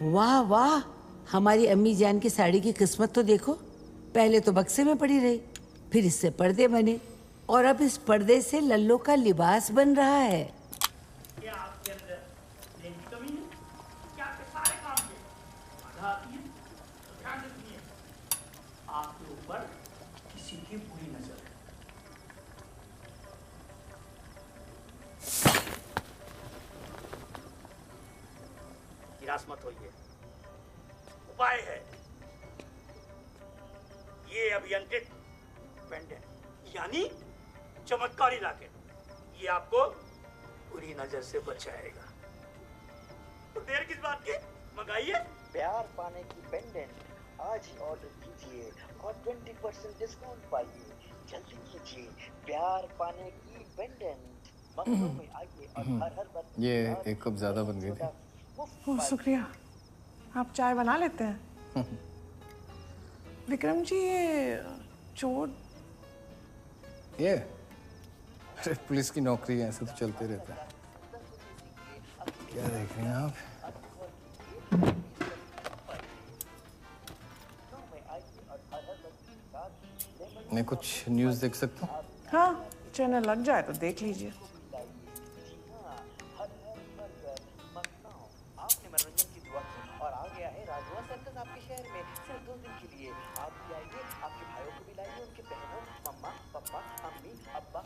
वाह वाह, हमारी अम्मी जान की साड़ी की किस्मत तो देखो। पहले तो बक्से में पड़ी रही, फिर इससे पर्दे बने, और अब इस पर्दे से लल्लो का लिबास बन रहा है। क्या आपके अंदर प्रेम की कमी है? क्या आपके सारे काम में बाधा आती है? तो ध्यान से सुनिए, आपके ऊपर किसी की बुरी नजर है। निराश मत होइए, उपाय है। ये अभियंत्रित पेंडेंट यानी चमत्कारी लॉकेट, ये आपको बुरी नजर से बचाएगा। तो देर किस बात की, मंगाइए। प्यार पाने की पेंडेंट आज ही ऑर्डर कीजिए और 20% डिस्काउंट पाइए। जल्दी कीजिए, प्यार पाने की पेंडेंट मंगलों में आइए और हर हर बार। ये एक कप ज्यादा बन गई थी। शुक्रिया। आप चाय बना लेते हैं? विक्रम जी, ये चोर ये अरे पुलिस की नौकरी है, ऐसे तो चलते रहता है। क्या देख रहे हैं आप? मैं कुछ न्यूज़ देख सकता हूँ? हाँ, चैनल लग जाए तो देख लीजिए। आपने मनोरंजन की दुआ की और आ गया है राजवा सर्कस आपके शहर में सिर्फ 2 दिन के लिए। आप भी आइए, आपके भाइयों को भी लाइए, उनके बहनों, मम्मा, पापा, अम्मी, अब्बा।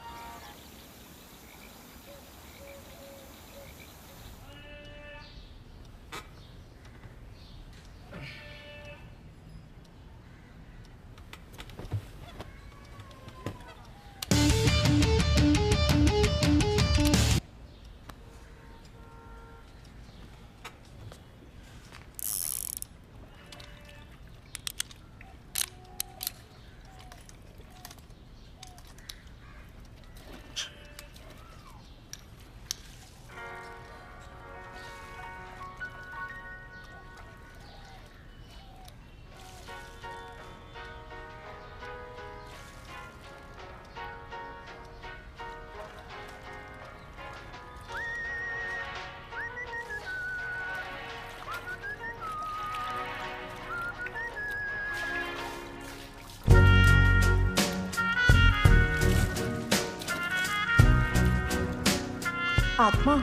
आत्मा,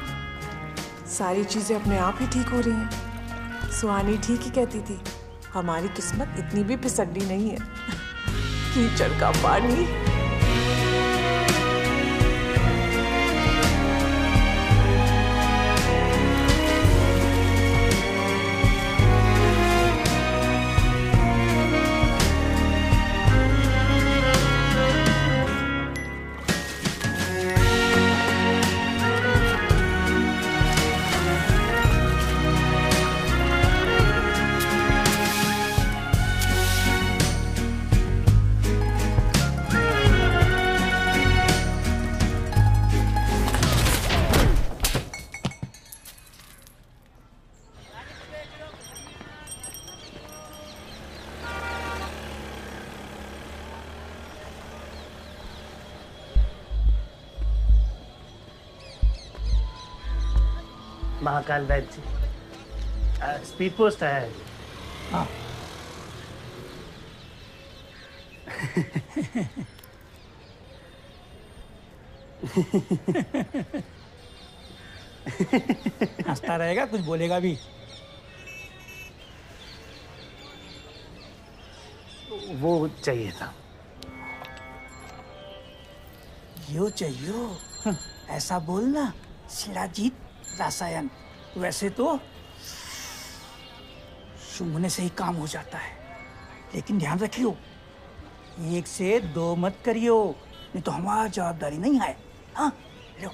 सारी चीजें अपने आप ही ठीक हो रही हैं। सुहानी ठीक ही कहती थी, हमारी किस्मत इतनी भी फिसड्डी नहीं है। कीचड़ का पानी। महाकाल वैद्य जी, स्पीड पोस्ट आया है। हाँ। हंसता रहेगा, कुछ बोलेगा भी। वो चाहिए था। यो चाहिए, ऐसा बोलना शिलाजीत रसायन। वैसे तो सूंघने से ही काम हो जाता है, लेकिन ध्यान रखियो, 1 से 2 मत करियो, नहीं तो हमारा जवाबदारी नहीं है। हाँ, लो।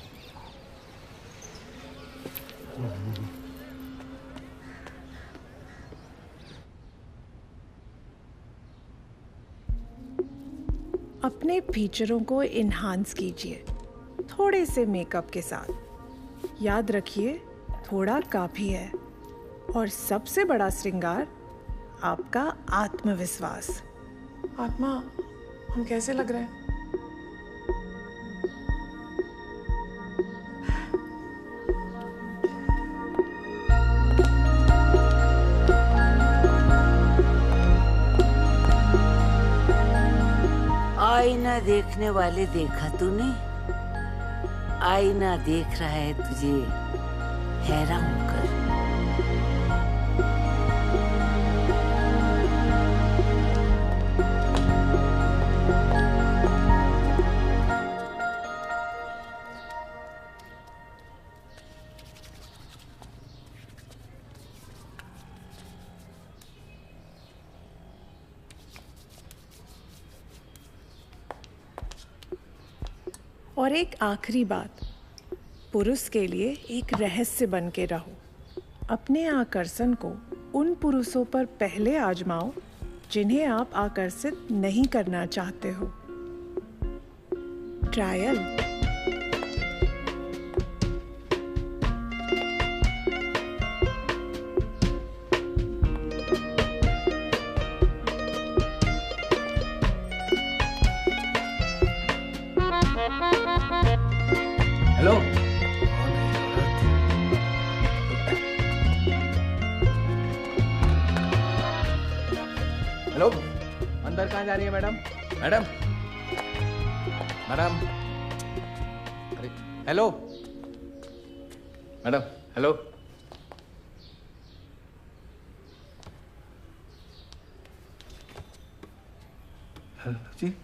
अपने फीचरों को इन्हांस कीजिए थोड़े से मेकअप के साथ। याद रखिए, थोड़ा काफी है। और सबसे बड़ा श्रृंगार आपका आत्मविश्वास। आत्मा, हम कैसे लग रहे हैं? आईना देखने वाले देखा तूने? आईना देख रहा है तुझे हैरान होकर। और एक आखिरी बात, पुरुष के लिए एक रहस्य बन के रहो। अपने आकर्षण को उन पुरुषों पर पहले आजमाओ जिन्हें आप आकर्षित नहीं करना चाहते हो। ट्रायल। हेलो। हेलो, अंदर कहाँ जा रही है मैडम? मैडम, मैडम, अरे हेलो मैडम, हेलो। हेलो जी।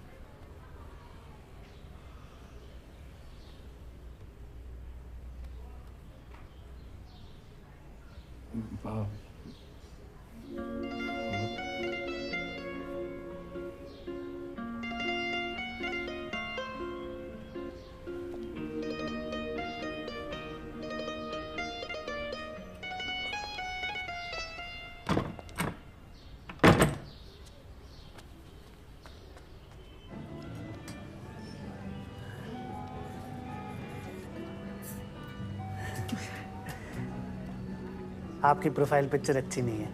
आपकी प्रोफाइल पिक्चर अच्छी नहीं है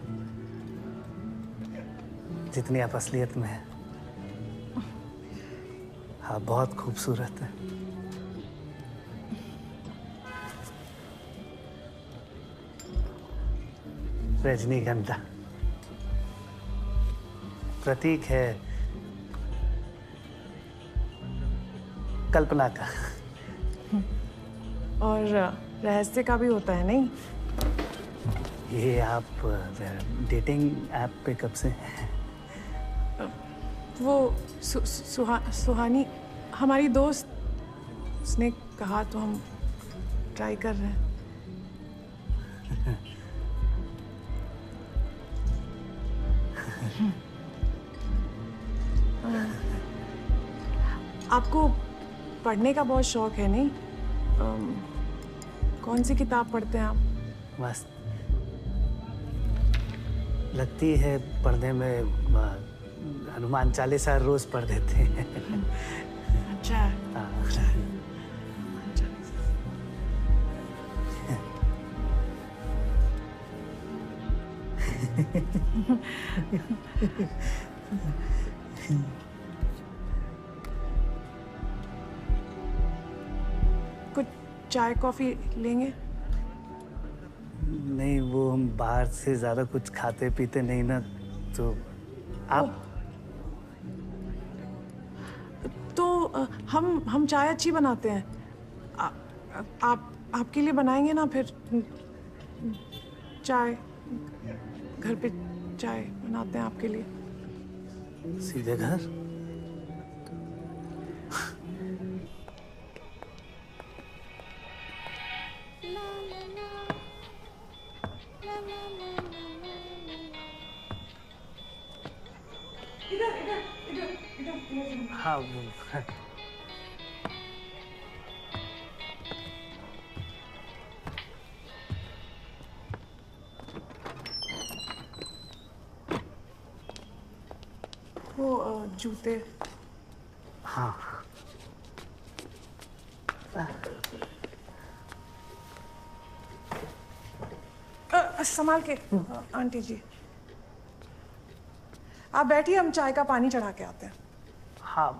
जितनी आप असलियत में है। आप बहुत खूबसूरत है। रजनीगंधा प्रतीक है कल्पना का। और रहस्य का भी होता है नहीं? ये आप डेटिंग ऐप पे कब से? वो सुहानी हमारी दोस्त, उसने कहा तो हम ट्राई कर रहे हैं। आपको पढ़ने का बहुत शौक है नहीं? कौन सी किताब पढ़ते हैं आप? मस्त लगती है पढ़ने में। हनुमान चालीसा रोज पढ़ देते हैं। अच्छा। कुछ चाय कॉफी लेंगे? नहीं, वो हम बाहर से ज्यादा कुछ खाते पीते नहीं ना, तो आप तो हम चाय अच्छी बनाते हैं। आपके लिए बनाएंगे ना फिर चाय, घर पे चाय बनाते हैं आपके लिए। सीधे घर? हाँ वो जूते। हाँ संभाल के आंटी जी। आप बैठिए, हम चाय का पानी चढ़ा के आते हैं। हाँ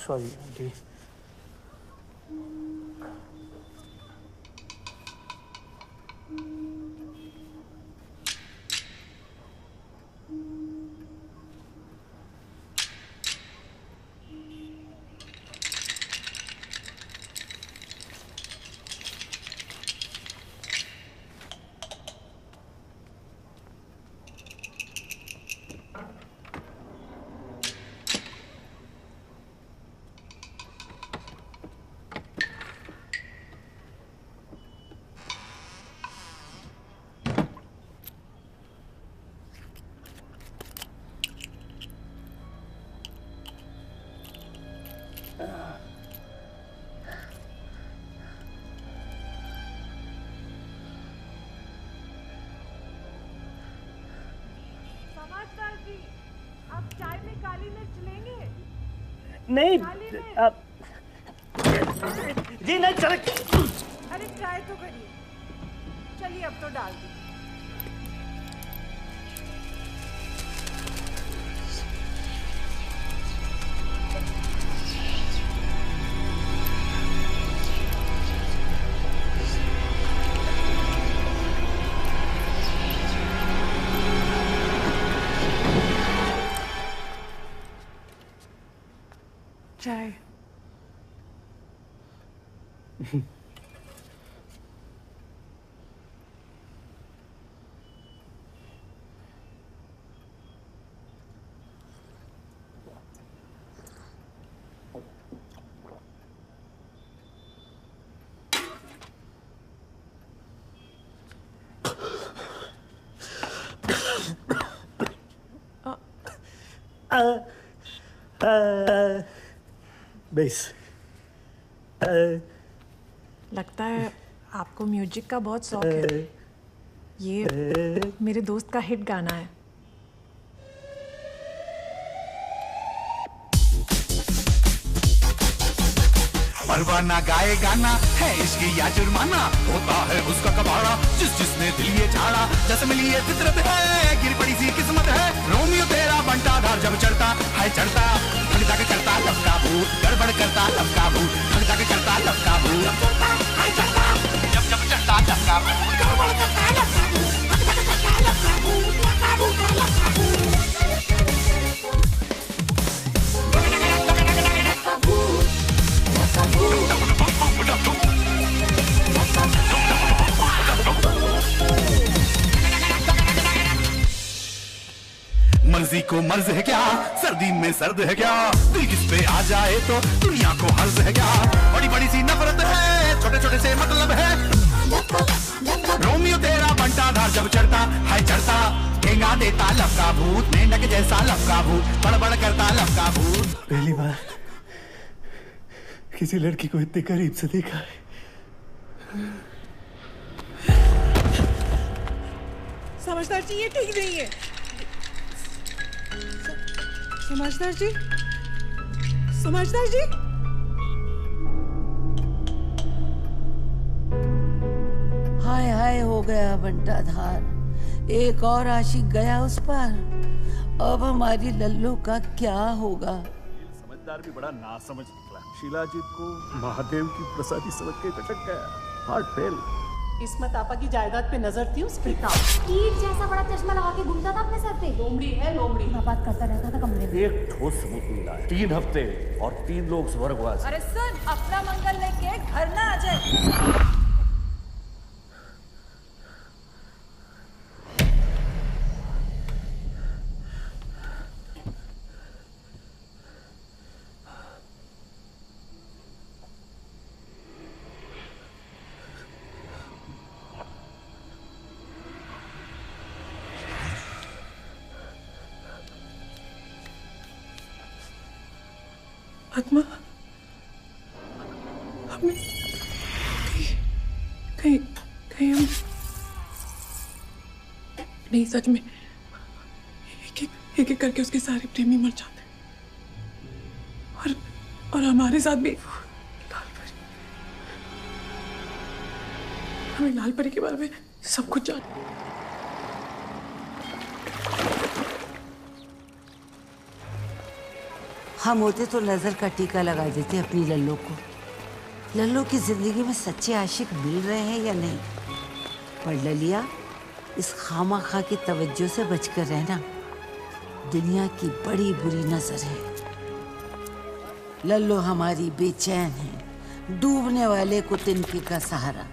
सॉरी आंटी। आप चाय में काली मिर्च लेंगे? नहीं आप जी नहीं चले। अरे ट्राई तो करिए। चलिए अब तो डाल दी। चाय। बेस लगता है आपको म्यूजिक का बहुत शौक है। ये मेरे दोस्त का हिट गाना है। परवाना गाए गाना है इसकी या जुर्माना, होता है उसका कबाड़ा जिसने दिल ये झाड़ा। जैसे मिली ये फितरत है, गिर पड़ी सी किस्मत है, रोमियो तेरा बंटा धार जब चढ़ता है चढ़ता, भगता के करता लब का भूत, गड़बड़ करता लब का भूत, भगता के करता लब का भूत, जब जब चढ़ता लब का भूत, गड़बड़ करता लब का भूत, भगता के करता लब का भूत, लब का भूत, लब का भूत। मर्जी को मर्ज है क्या, सर्दी में सर्द है क्या, दिल किस पे आ जाए तो दुनिया को हर्ज है क्या। बड़ी बड़ी सी नफरत है, छोटे छोटे से मतलब है, रोमियो तेरा बंटा धार जब चढ़ता है चढ़ता, ठेंगा देता लब का भूत, मेंढक जैसा लब का भूत, बड़बड़ करता लब का भूत। पहली बार किसी लड़की को इतने करीब से देखा है। समझदार जी, ये ठीक नहीं है। समझदार जी, समझदार जी। हाय हाय हो गया बंटा धार, एक और आशिक गया उस पर। अब हमारी लल्लू का क्या होगा? समझदार भी बड़ा ना समझ निकला। शीलाजीत को महादेव की प्रसादी समझ के चटक गया। Heart fail. इस्मत आपा की जायदाद पे नजर थी उसकी। कीट जैसा बड़ा चश्मा लगा के घूमता था अपने सर पे। लोमड़ी है लोमड़ी। बात करता रहता था कमरे में। एक ठोस सबूत मिला है, 3 हफ्ते और 3 लोग स्वर्गवास। अरे सुन, अपना मंगल लेके घर ना आ जाए। आत्मा, हमें कहीं कहीं हम नहीं, सच में एक एक करके उसके सारे प्रेमी मर जाते और हमारे साथ भी लाल परी। हमें लाल परी के बारे में सब कुछ जान। हम होते तो नजर का टीका लगा देते अपनी लल्लू को। लल्लू की जिंदगी में सच्चे आशिक मिल रहे हैं या नहीं। पर ललिया, इस खामाखा की तवज्जो से बचकर रहना। दुनिया की बड़ी बुरी नजर है। लल्लू हमारी बेचैन है, डूबने वाले को तिनके का सहारा।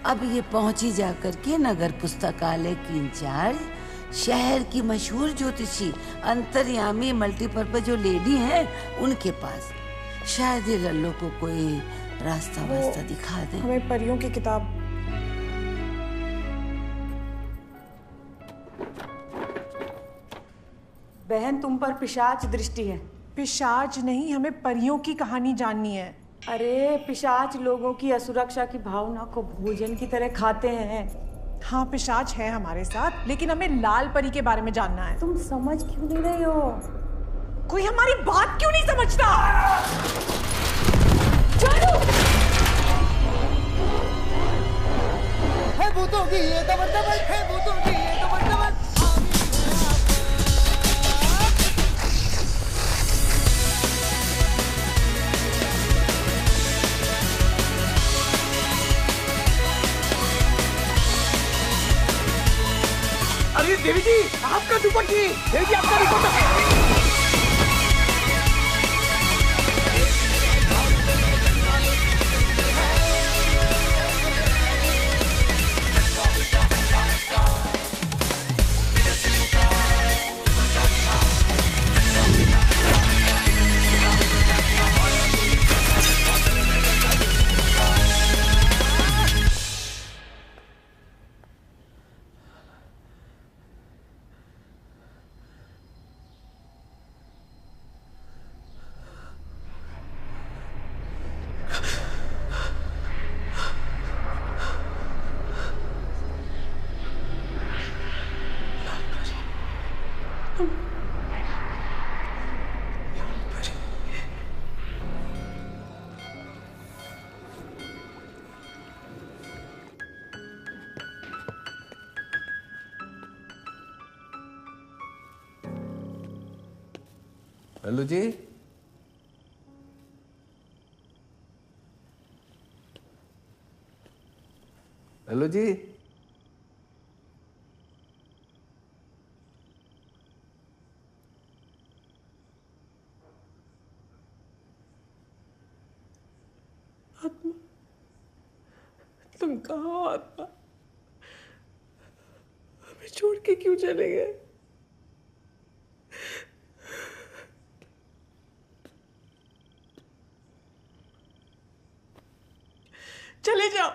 अब ये पहुंची जाकर के नगर पुस्तकालय की इंचार्ज, शहर की मशहूर ज्योतिषी, अंतर्यामी, मल्टीपर्पज जो लेडी है उनके पास। शायद ये लल्लू को कोई रास्ता वास्ता दिखा दे। हमें परियों की किताब। बहन, तुम पर पिशाच दृष्टि है। पिशाच नहीं, हमें परियों की कहानी जाननी है। अरे पिशाच लोगों की असुरक्षा की भावना को भोजन की तरह खाते हैं। हाँ, पिशाच है हमारे साथ, लेकिन हमें लाल परी के बारे में जानना है। तुम समझ क्यों नहीं रहे हो? कोई हमारी बात क्यों नहीं समझता? है भूतों की ये दबदबल, है भूतों की ये दबदबल। अरे देवी जी, आपका दुपट्टी। देवी जी, आपका दुपट्टा। हेलो जी। हेलो जी। आत्मा, तुम कहाँ हो आत्मा? हमें छोड़ के क्यों चले गए? चले जाओ,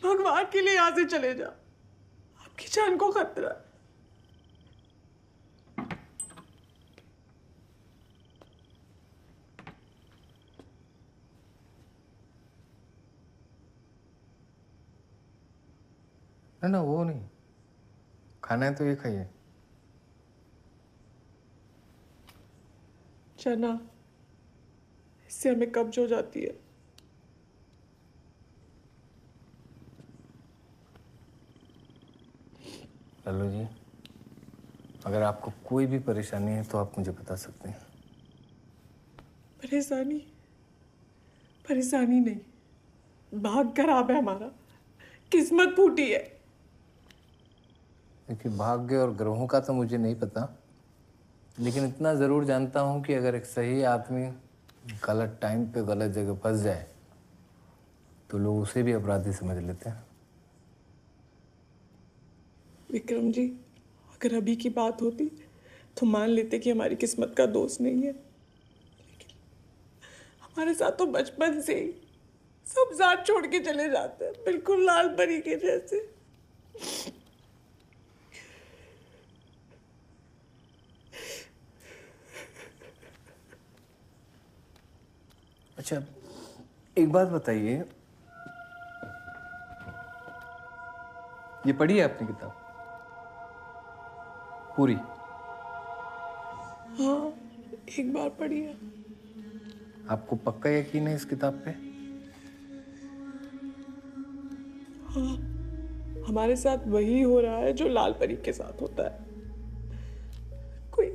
भगवान के लिए यहाँ से चले जाओ, आपकी जान को खतरा है। ना वो नहीं, खाना है तो ये खाइए। चना, इससे हमें कब्ज हो जाती है। लल्लू जी, अगर आपको कोई भी परेशानी है तो आप मुझे बता सकते हैं। परेशानी? परेशानी नहीं, भाग खराब है हमारा, किस्मत फूटी है। देखिए, भाग्य और ग्रहों का तो मुझे नहीं पता, लेकिन इतना ज़रूर जानता हूँ कि अगर एक सही आदमी गलत टाइम पे गलत जगह फंस जाए तो लोग उसे भी अपराधी समझ लेते हैं। विक्रम जी, अगर अभी की बात होती तो मान लेते कि हमारी किस्मत का दोष नहीं है, लेकिन हमारे साथ तो बचपन से ही सब साथ छोड़ के चले जाते हैं, बिल्कुल लाल परी के जैसे। अच्छा, एक बात बताइए, ये पढ़ी है आपने किताब पूरी? हाँ, एक बार पढ़ी है। आपको पक्का यकीन है इस किताब पे? हाँ, हमारे साथ वही हो रहा है जो लाल परी के साथ होता है। कोई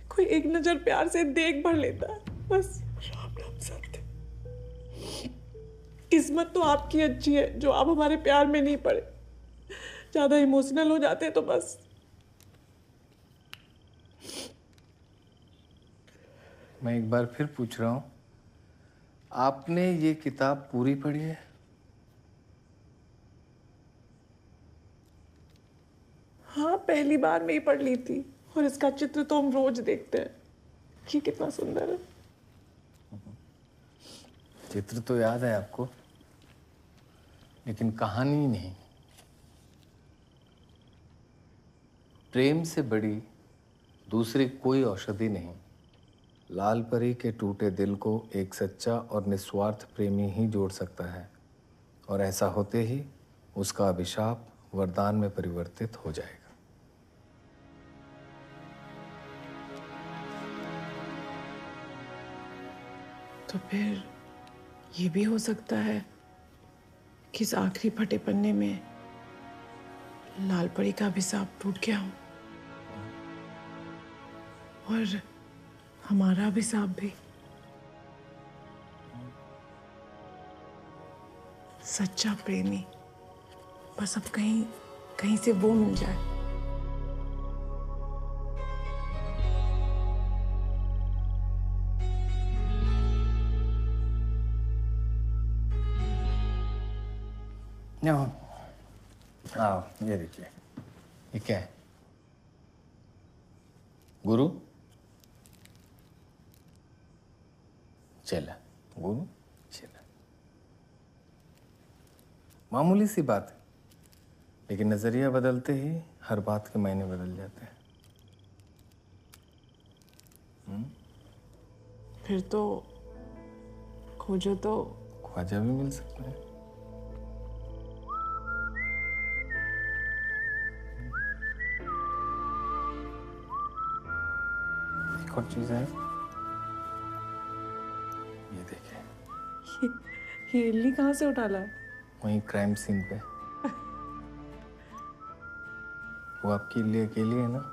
कोई एक नजर प्यार से देख भर लेता है, बस। राम राम सत्य। किस्मत तो आपकी अच्छी है जो आप हमारे प्यार में नहीं पड़े। ज्यादा इमोशनल हो जाते तो बस। मैं एक बार फिर पूछ रहा हूँ, आपने ये किताब पूरी पढ़ी है? हाँ, पहली बार में ही पढ़ ली थी, और इसका चित्र तो हम रोज देखते हैं। ये कितना सुंदर है। चित्र तो याद है आपको, लेकिन कहानी नहीं। प्रेम से बड़ी दूसरी कोई औषधि नहीं। लाल परी के टूटे दिल को एक सच्चा और निस्वार्थ प्रेमी ही जोड़ सकता है, और ऐसा होते ही उसका अभिशाप वरदान में परिवर्तित हो जाएगा। तो फिर ये भी हो सकता है कि इस आखिरी फटे पन्ने में लाल परी का अभिशाप टूट गया हो, और हमारा अभिशाप भी। सच्चा प्रेमी, बस अब कहीं कहीं से वो मिल जाए। आओ, ये देखिए, ये क्या है? गुरु, चला। गुरु, चला। मामूली सी बात है, लेकिन नजरिया बदलते ही हर बात के मायने बदल जाते हैं। फिर तो खोजो तो ख्वाजा भी मिल सकता है। एक और चीज है, ये देखे। ये इल्ली कहाँ से उठा ला है? वहीं क्राइम सीन पे। वो आपकी लिए अकेली है ना,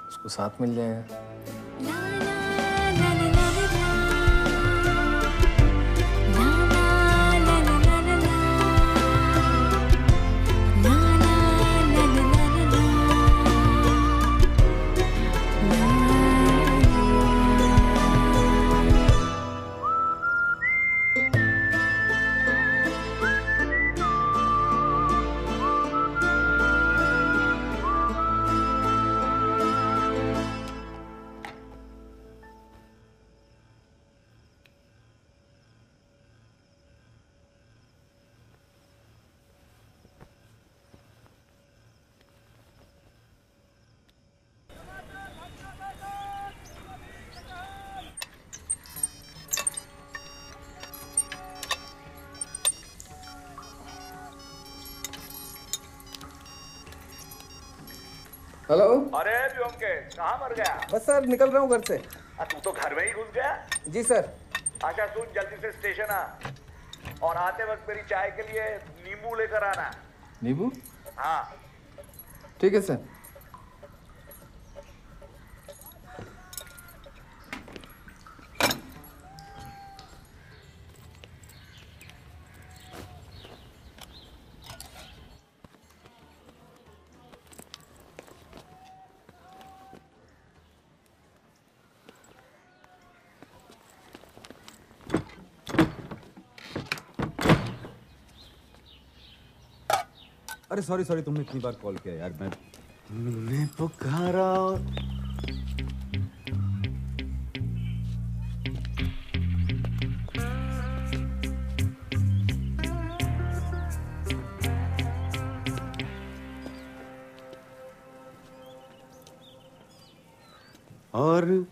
उसको साथ मिल जाएगा। हेलो। अरे व्योमकेश, कहाँ मर गया? बस सर निकल रहा हूँ घर से। तू तो घर में ही घुस गया? जी सर। अच्छा सुन, जल्दी से स्टेशन आ और आते वक्त मेरी चाय के लिए नींबू लेकर आना। नींबू? हाँ ठीक है सर। अरे सॉरी तुमने इतनी बार कॉल किया यार, मैं पुकारा और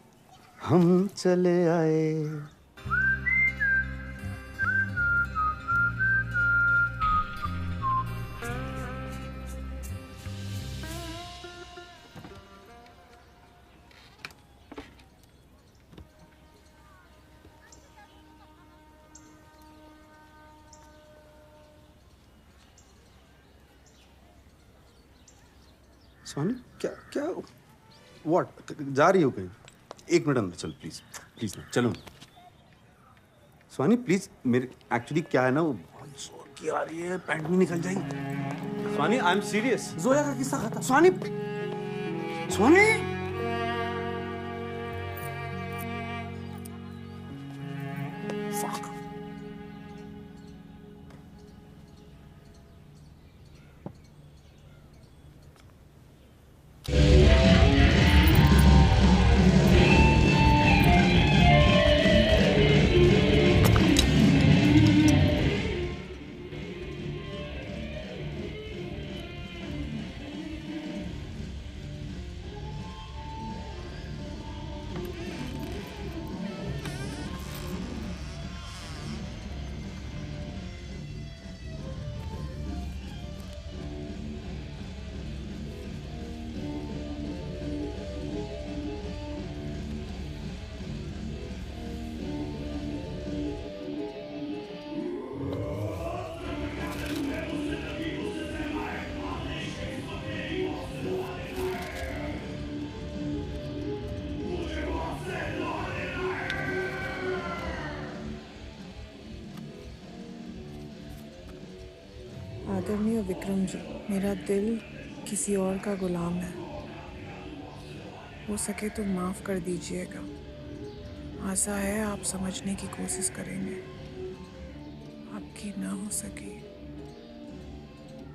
हम चले आए। स्वानी क्या क्या व्हाट जा रही हो कहीं? एक मिनट अंदर चल प्लीज प्लीज ना चलो। स्वानी प्लीज, मेरे एक्चुअली क्या है ना, वो बहुत जोर की आ रही है, पैंट भी निकल जाएगी। Swani I am serious. Zoya का किस्सा खत्म। स्वानी स्वानी आदरणीय विक्रम जी, मेरा दिल किसी और का गुलाम है। हो सके तो माफ कर दीजिएगा। आशा है आप समझने की कोशिश करेंगे। आपकी ना हो सकी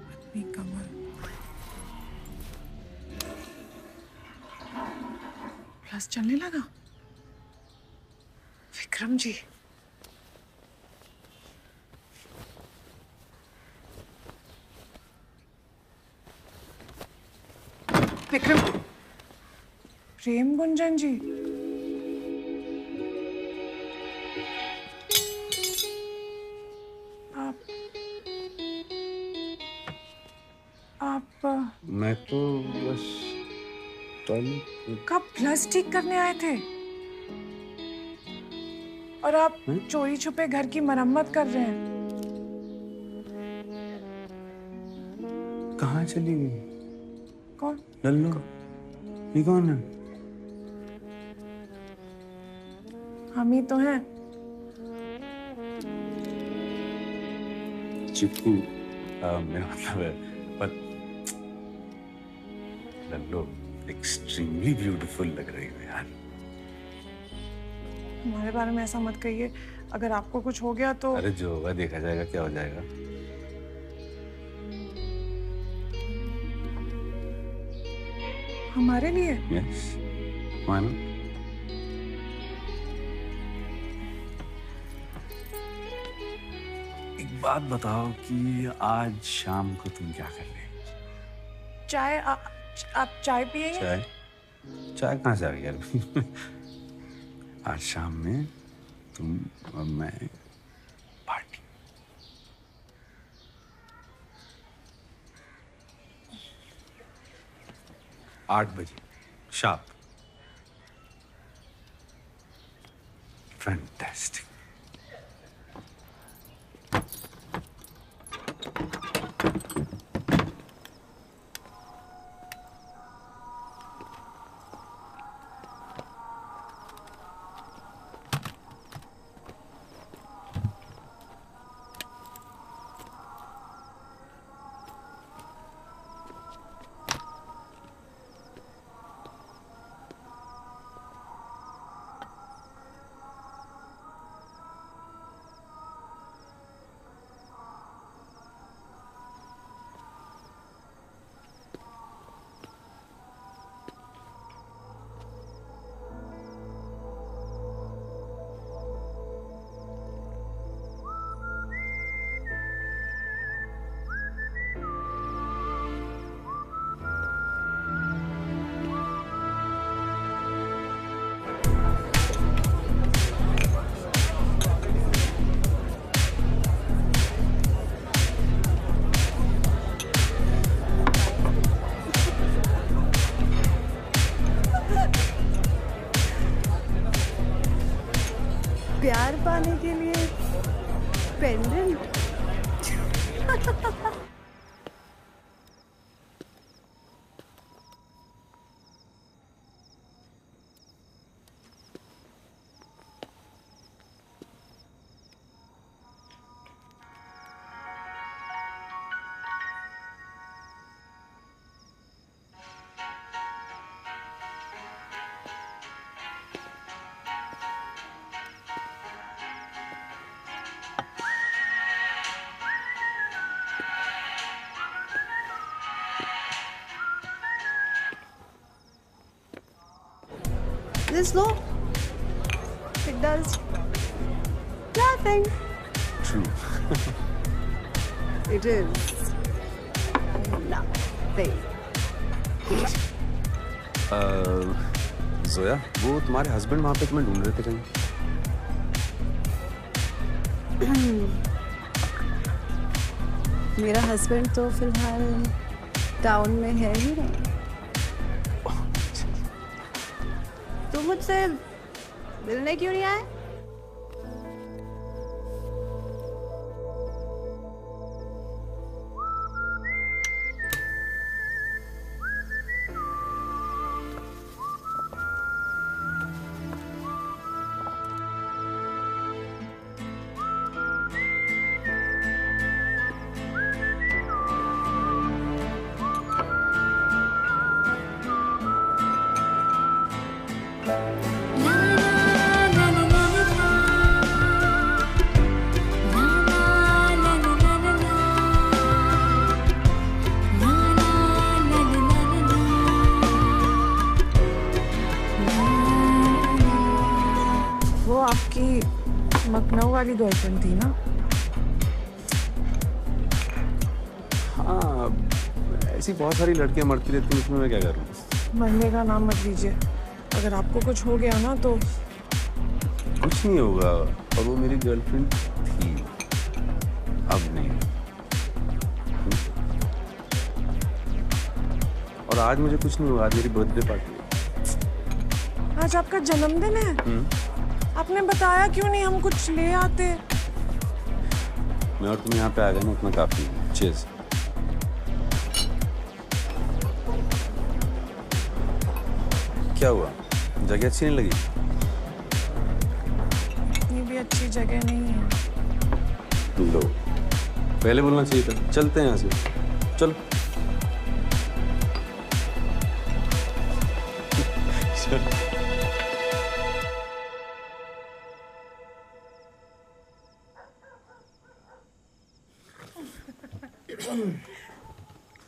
पत्नी कमल। प्लस चलने लगा। विक्रम जी, विक्रम, प्रेम गुंजन जी, आप मैं तो बस टॉयलेट कब फ्लश ठीक करने आए थे और आप चोरी छुपे घर की मरम्मत कर रहे हैं। कहाँ चली गई? कौन? लल्लू। ये कौन है? हम ही तो हैं। चिप्पू मेरा मतलब है, पर लल्लू एक्सट्रीमली ब्यूटीफुल लग रही है यार। हमारे बारे में ऐसा मत कहिए, अगर आपको कुछ हो गया तो। अरे जो होगा देखा जाएगा, क्या हो जाएगा। हमारे लिए? यस, मानो। एक बात बताओ कि आज शाम को तुम क्या कर रहे हो? चाय आप चाय पिएंगे? चाय? चाय कहाँ से आ गई यार? आज शाम में तुम और मैं पार्टी। आठ बजे शार्प। फैंटास्टिक। प्यार पाने के लिए pendant. This low, it does nothing. True. It is nothing. Zoya, वो तुम्हारे हस्बैंड वहाँ पे तुम्हें ढूंढ रहे थे कहीं? मेरा हस्बैंड तो फिलहाल टाउन में है ही नहीं। तुम मुझसे मिलने क्यों नहीं आए? आपकी लखनऊ वाली गर्लफ्रेंड थी ना? हाँ, ऐसी बहुत सारी लड़कियां मरती रहती हैं, उसमें मैं क्या करूँ? मरने का नाम मत लीजिए। अगर आपको कुछ हो गया ना तो कुछ नहीं होगा। और वो मेरी गर्लफ्रेंड थी, अब नहीं। और आज मुझे कुछ नहीं हुआ। आज मेरी बर्थडे पार्टी है। आज आपका जन्मदिन है। आपने बताया क्यों नहीं, हम कुछ ले आते। मैं और तुम यहाँ पे आ गए ना, उतना काफी है। चीयर्स। क्या हुआ, जगह अच्छी नहीं लगी? इतनी भी अच्छी जगह नहीं है। लो, पहले बोलना चाहिए था। चलते हैं यहाँ से, चलो।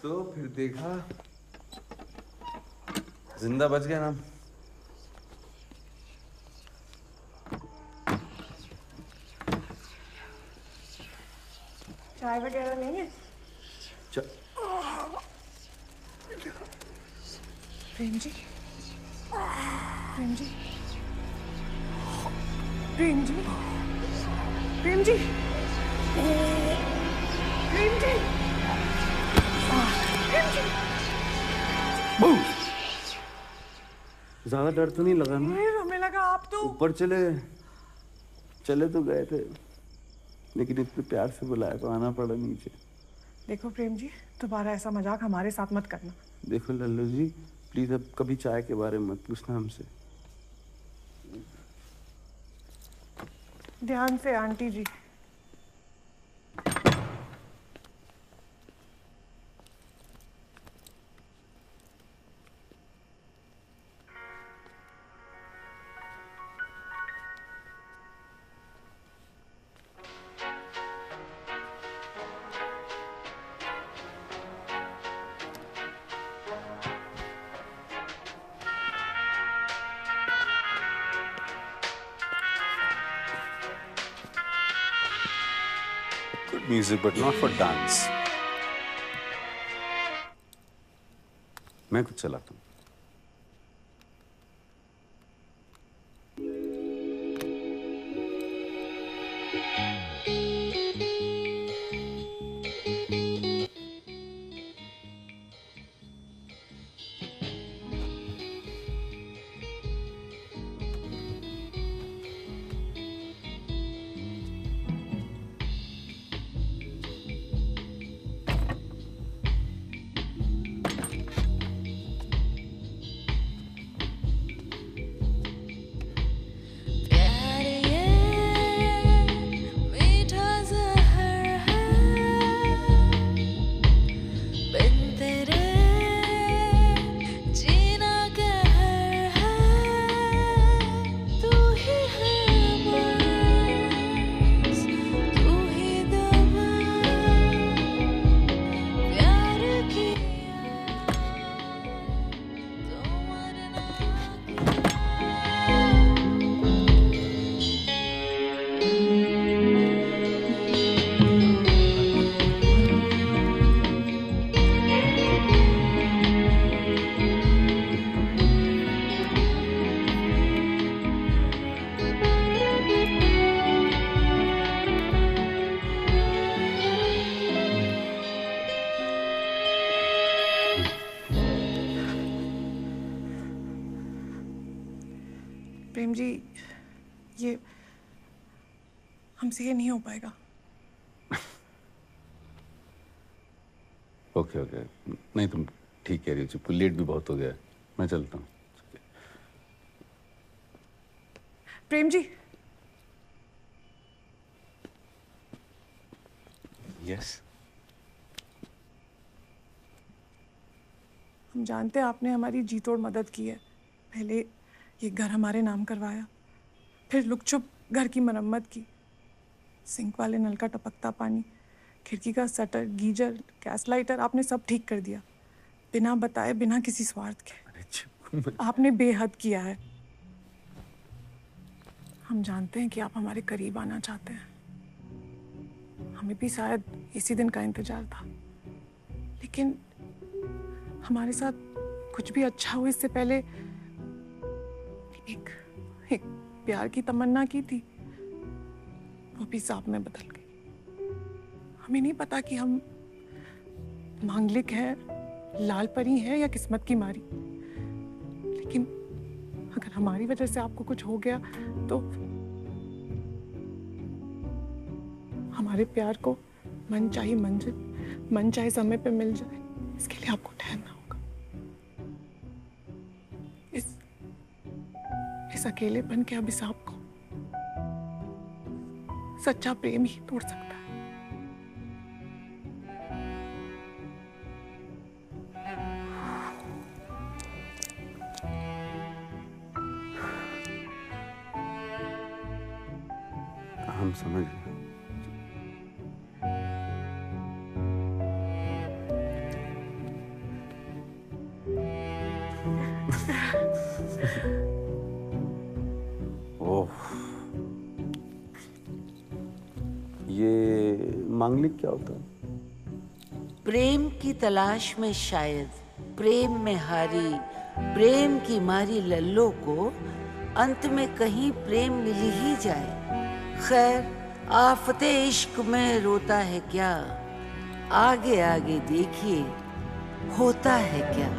तो फिर देखा, जिंदा बच गया ना। चाय वगैरह नहीं है? प्रेम जी, प्रेम जी, प्रेम जी, प्रेम जी, प्रेम जी, प्रेम जी। ज्यादा डर तो नहीं लगा ना? नहीं, हमें लगा आप तो ऊपर चले तो गए थे, लेकिन इतने प्यार से बुलाया तो आना पड़ा नीचे। देखो प्रेम जी, दोबारा ऐसा मजाक हमारे साथ मत करना। देखो लल्लू जी, प्लीज अब कभी चाय के बारे में मत पूछना हमसे। ध्यान से aunty ji. Music, but not for dance. मैं कुछ चलाता हूँ। प्रेम जी, ये हमसे ये नहीं हो पाएगा। ओके ओके, नहीं तुम ठीक कह रही हो, लेट भी बहुत हो गया है। मैं चलता हूँ। प्रेम जी। यस। हम जानते हैं आपने हमारी जी तोड़ मदद की है। पहले ये घर हमारे नाम करवाया, फिर लुक-छुप घर की मरम्मत की, सिंक वाले नल का टपकता पानी, खिड़की का शटर, गीजर, गैस लाइटर, आपने सब ठीक कर दिया, बिना बताए, बिना किसी स्वार्थ के। आपने बेहद किया है। हम जानते हैं कि आप हमारे करीब आना चाहते हैं। हमें भी शायद इसी दिन का इंतजार था, लेकिन हमारे साथ कुछ भी अच्छा हो इससे पहले एक प्यार की तमन्ना की थी, वो भी सांप में बदल गई। हमें नहीं पता कि हम मांगलिक हैं, लाल परी हैं या किस्मत की मारी, लेकिन अगर हमारी वजह से आपको कुछ हो गया तो हमारे प्यार को मन चाहे मंजिल, मन चाहे समय पे मिल जाए, इसके लिए आपको ठहरना होगा। इस अकेलेपन के अभिशाप को सच्चा प्रेम ही तोड़ सकता है। हम समझ गए। ये मांगलिक क्या होता है? प्रेम की तलाश में शायद प्रेम में हारी, प्रेम की मारी लल्लो को अंत में कहीं प्रेम मिल ही जाए। खैर, आफते इश्क में रोता है क्या, आगे आगे देखिए होता है क्या।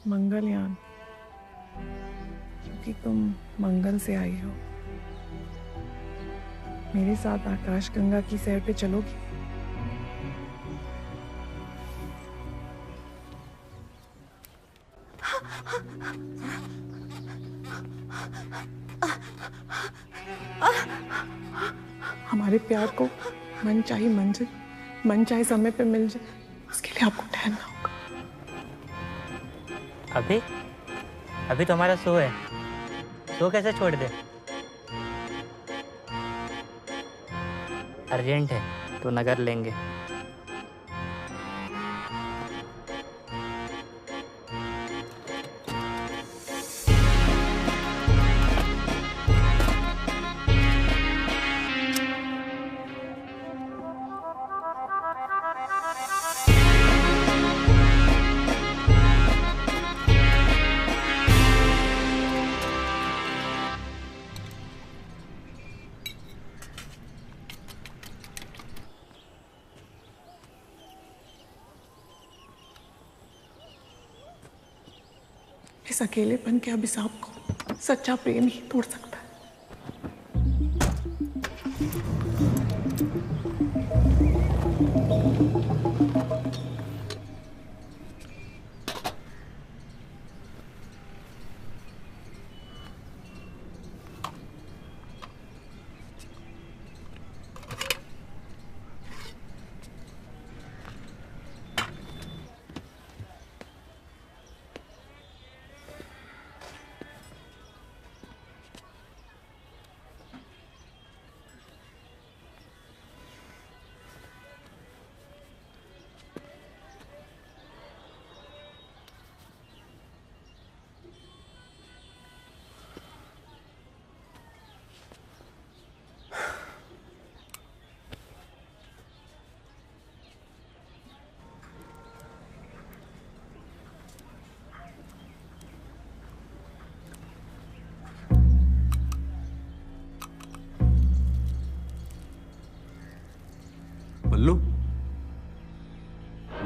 मंगलयान, क्योंकि तुम मंगल से आई हो, मेरे साथ आकाश गंगा की सैर पे चलोगी? हमारे प्यार को मन चाहे मंजिल, मन चाहे समय पे मिल जाए, उसके लिए आपको ठहरना होगा। अभी तो हमारा शो है, शो कैसे छोड़ दे? अर्जेंट है तो नगर लेंगे। इस अकेलेपन के अभिशाप को सच्चा प्रेम ही तोड़ सकता है।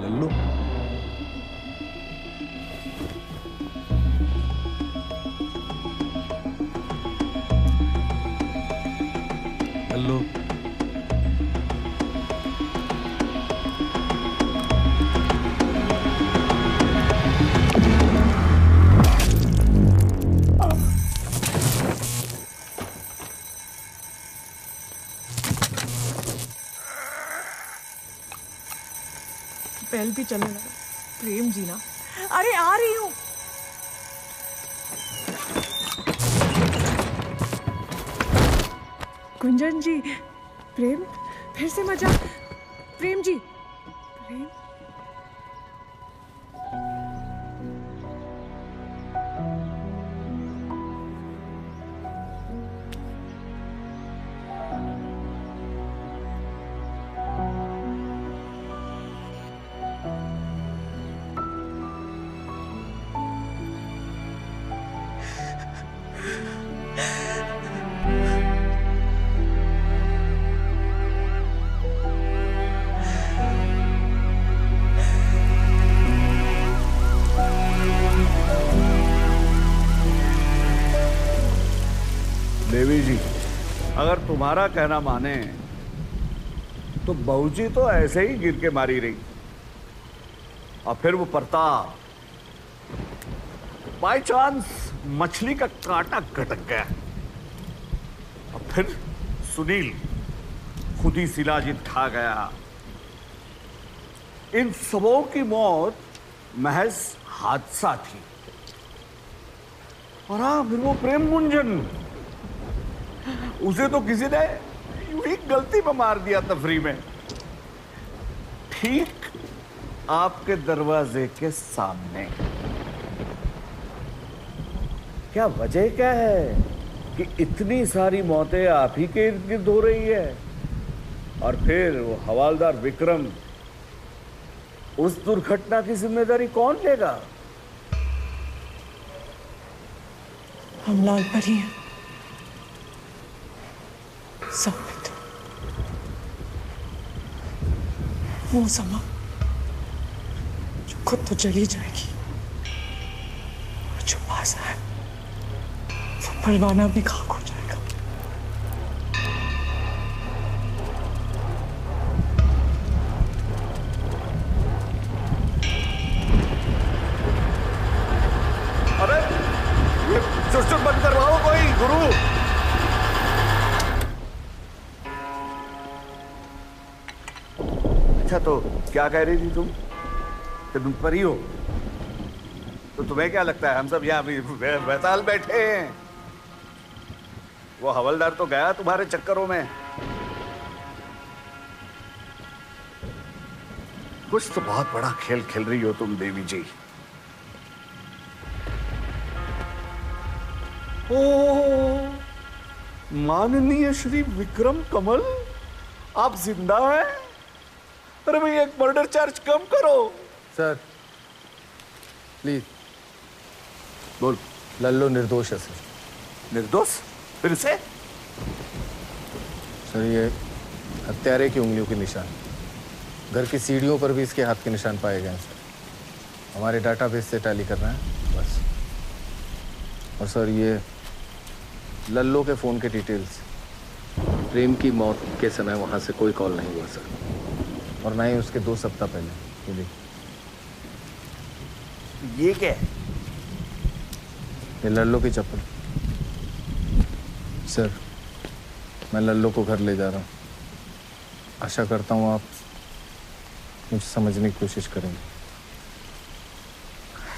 लल्लू। लल्लू। बेल भी चलने लगा। प्रेम जी ना, अरे आ रही हूँ। कुंजन जी, प्रेम फिर से मजा। प्रेम जी, प्रेम। देवी जी, अगर तुम्हारा कहना माने तो बहूजी तो ऐसे ही गिर के मारी रही, और फिर वो प्रताप बाय चांस मछली का कांटा गटक गया, और फिर सुनील खुद ही शिलाजीत खा गया। इन सबों की मौत महज हादसा थी। और हाँ, फिर वो प्रेम गुंजन, उसे तो किसी ने यूं ही गलती में मार दिया तफरी में, ठीक आपके दरवाजे के सामने। क्या वजह क्या है कि इतनी सारी मौतें आप ही के इर्द गिर्द हो रही है? और फिर वो हवालदार विक्रम, उस दुर्घटना की जिम्मेदारी कौन लेगा? हम लाल परी हैं, साबित। वो समा जो खुद तो चली जाएगी, और जो पास है वो परवाना भी खाक हो जाएगा। अरे ये चुट बंद करवाओ कोई, गुरु। अच्छा, तो क्या कह रही थी तुम कि तुम परी हो? तो तुम्हें क्या लगता है हम सब यहाँ बैताल बैठे हैं? वो हवलदार तो गया तुम्हारे चक्करों में। कुछ तो बहुत बड़ा खेल खेल रही हो तुम देवी जी। ओ, माननीय श्री विक्रम कमल, आप जिंदा हैं? अरे भाई, एक मर्डर चार्ज कम करो। Sir please. बोल। लल्लू निर्दोष है सर। निर्दोष? फिर से? सर ये हत्यारे की उंगलियों के निशान, घर की सीढ़ियों पर भी इसके हाथ के निशान पाए गए हैं सर। हमारे डाटाबेस से टैली करना है बस। और सर ये लल्लू के फ़ोन के डिटेल्स, प्रेम की मौत के समय वहाँ से कोई कॉल नहीं हुआ सर, और ना ही उसके 2 सप्ताह पहले। ये क्या है? ये लल्लू की चप्पल। सर मैं लल्लू को घर ले जा रहा हूँ। आशा करता हूँ आप मुझे समझने की कोशिश करेंगे।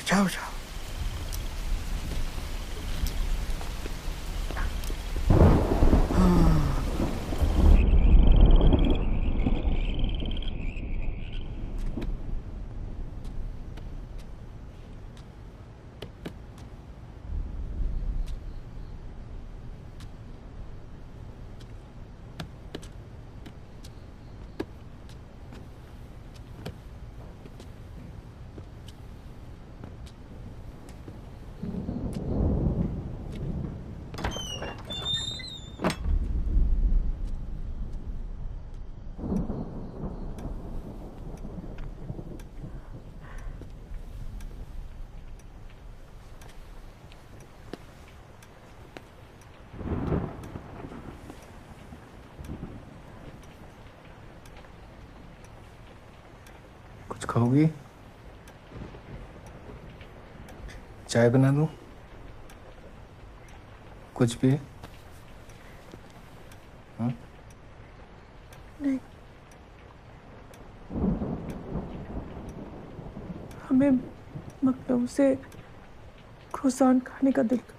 जाओ जाओ। खाओगी? चाय बना दूं? कुछ भी? हाँ? नहीं, हमें मखनऊ से croissant खाने का दिल कर।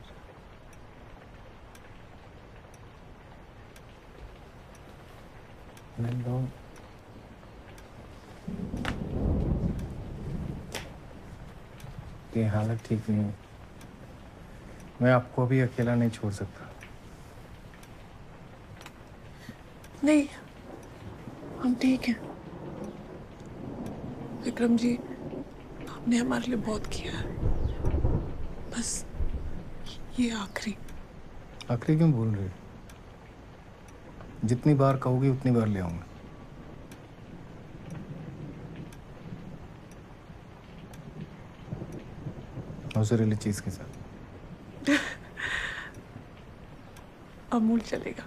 ये हालत ठीक नहीं है। मैं आपको अभी अकेला नहीं छोड़ सकता। नहीं, हम ठीक हैं। विक्रम जी, आपने हमारे लिए बहुत किया है। बस ये आखिरी। आखिरी क्यों बोल रहे? जितनी बार कहोगे उतनी बार ले आऊंगा। मोज़रेला चीज के साथ। अमूल चलेगा।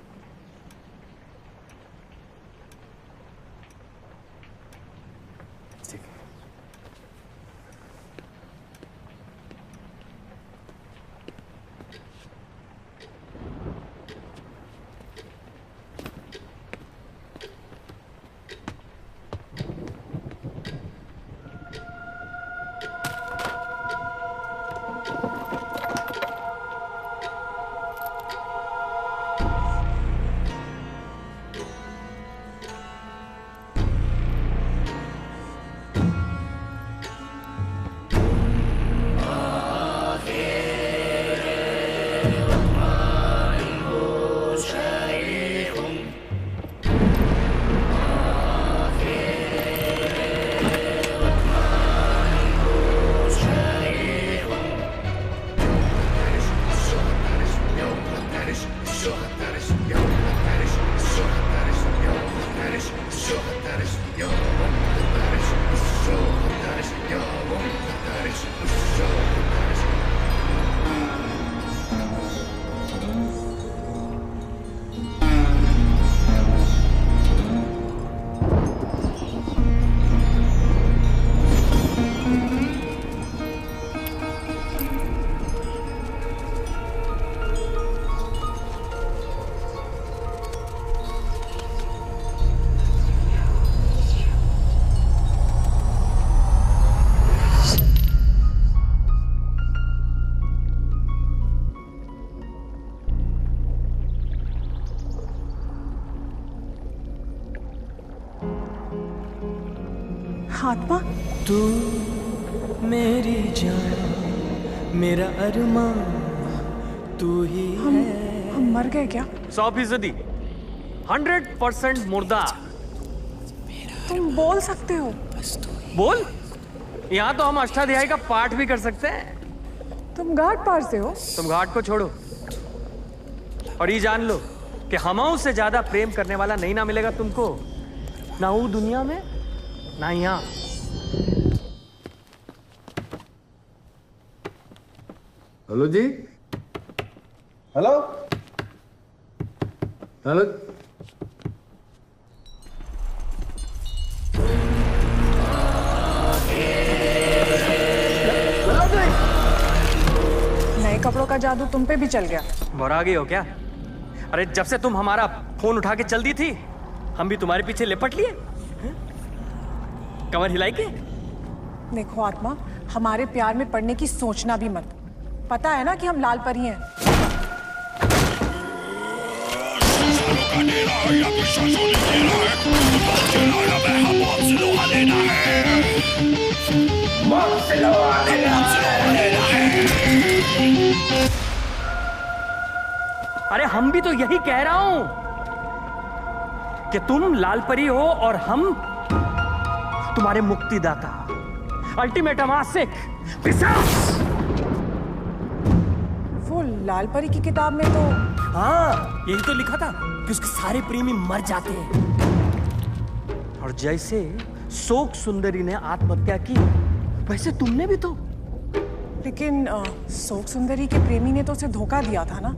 आत्मा, तू मेरी जान, मेरा अरमान, तू ही है। हम मर गए क्या? 100%, 100% मुर्दा। तुम बोल सकते हो? बोल? यहाँ तो हम अष्टाध्यायी का पाठ भी कर सकते हैं। तुम घाट पार से हो? तुम घाट को छोड़ो और ये जान लो कि हमाओं से ज्यादा प्रेम करने वाला नहीं ना मिलेगा तुमको, ना वो दुनिया में ना यहाँ। हेलो जी। Hello hello. नए कपड़ों का जादू तुम पे भी चल गया। भरा गई हो क्या? अरे जब से तुम हमारा फोन उठा के चल दी थी, हम भी तुम्हारे पीछे लिपट लिए। कमर हिलाई के? देखो आत्मा, हमारे प्यार में पड़ने की सोचना भी मत। पता है ना कि हम लाल परी हैं। अरे हम भी तो यही कह रहा हूं कि तुम लाल परी हो और हम तुम्हारे मुक्तिदाता, अल्टीमेट अमासिक, पिशाच। वो लाल परी की किताब में तो हाँ, यही तो लिखा था कि उसके सारे प्रेमी मर जाते हैं। और जैसे शोक सुंदरी ने आत्महत्या की, वैसे तुमने भी तो। लेकिन शोक सुंदरी के प्रेमी ने तो उसे धोखा दिया था ना।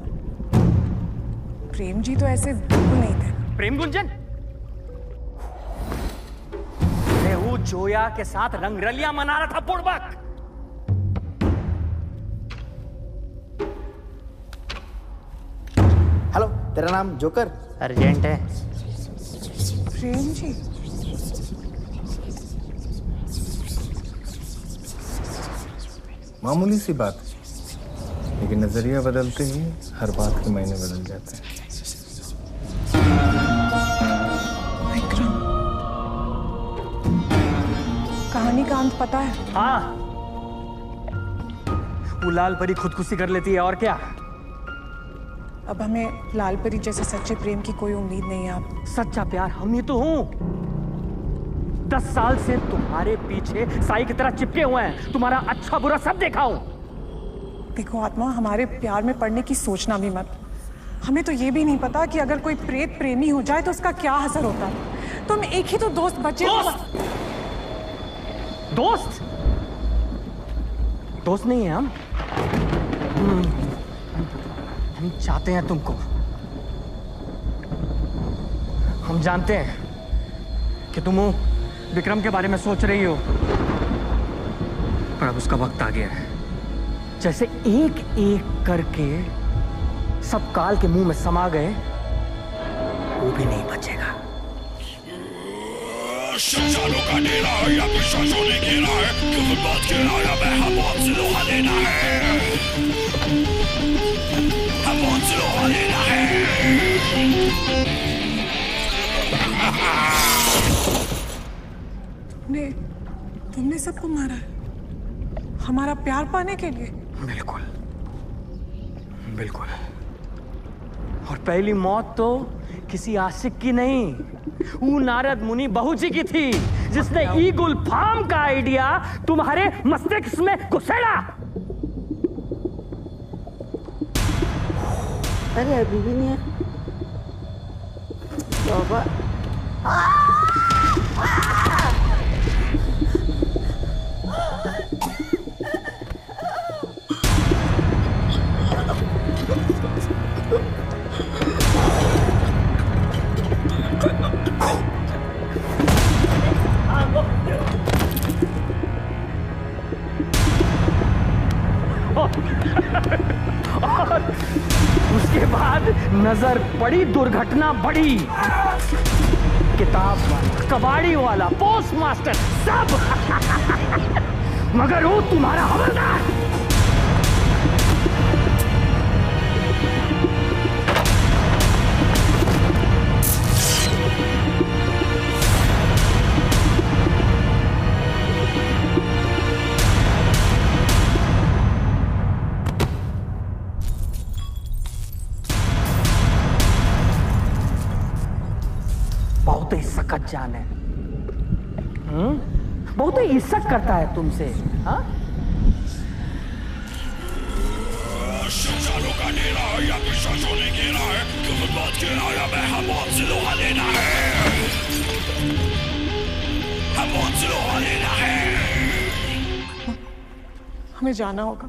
प्रेम जी तो ऐसे बिल्कुल नहीं थे। प्रेम गुंजन? वो जोया के साथ रंगरलियां मना रहा था बुड़बक। हेलो, तेरा नाम जोकर? अर्जेंट है। प्रेम जी, मामूली सी बात, लेकिन नजरिया बदलते ही हर बात के मायने बदल जाते हैं। विक्रम, कहानी का अंत पता है? हाँ, वो लाल परी खुदकुशी कर लेती है और क्या। अब हमें लाल परी जैसे सच्चे प्रेम की कोई उम्मीद नहीं है। आप सच्चा प्यार हम ही तो हूं। 10 साल से तुम्हारे पीछे साई की तरह चिपके हुए हैं, तुम्हारा अच्छा बुरा सब देखा हूं। देखो आत्मा, हमारे प्यार में पड़ने की सोचना भी मत। हमें तो ये भी नहीं पता कि अगर कोई प्रेत प्रेमी हो जाए तो उसका क्या असर होता है। तुम एक ही तो दोस्त बचे। दोस्त? दोस्त नहीं है हम चाहते हैं तुमको। हम जानते हैं कि तुम विक्रम के बारे में सोच रही हो, पर अब उसका वक्त आ गया है। जैसे एक एक करके सब काल के मुंह में समा गए, वो भी नहीं बचेगा। शमशानों का डेरा है या फिर शासों ने घेरा है, क्यों बात घेरा या मैं हम से लोहा लेना है, हम से लोहा लेना है। तुमने सबको मारा है हमारा प्यार पाने के लिए? बिल्कुल बिल्कुल। और पहली मौत तो किसी आशिक की नहीं, वो नारद मुनि बहू जी की थी, जिसने ईगुल फार्म का आइडिया तुम्हारे मस्तिष्क में घुसेड़ा। अरे अभी भी नहीं है बाबा। और उसके बाद नजर पड़ी, दुर्घटना बढ़ी। किताब वाला, कबाड़ी वाला, पोस्ट मास्टर सब मगर वो तुम्हारा हवलदार। बहुत ही सकत जान है, बहुत ही इज्जत करता है तुमसे। हाँ, शमशानों का डेरा है या फिर शासों ने घेरा है, क्यों बात घेरा या मैं हम से लोहा लेना है, हम से लोहा लेना है। हमें जाना होगा।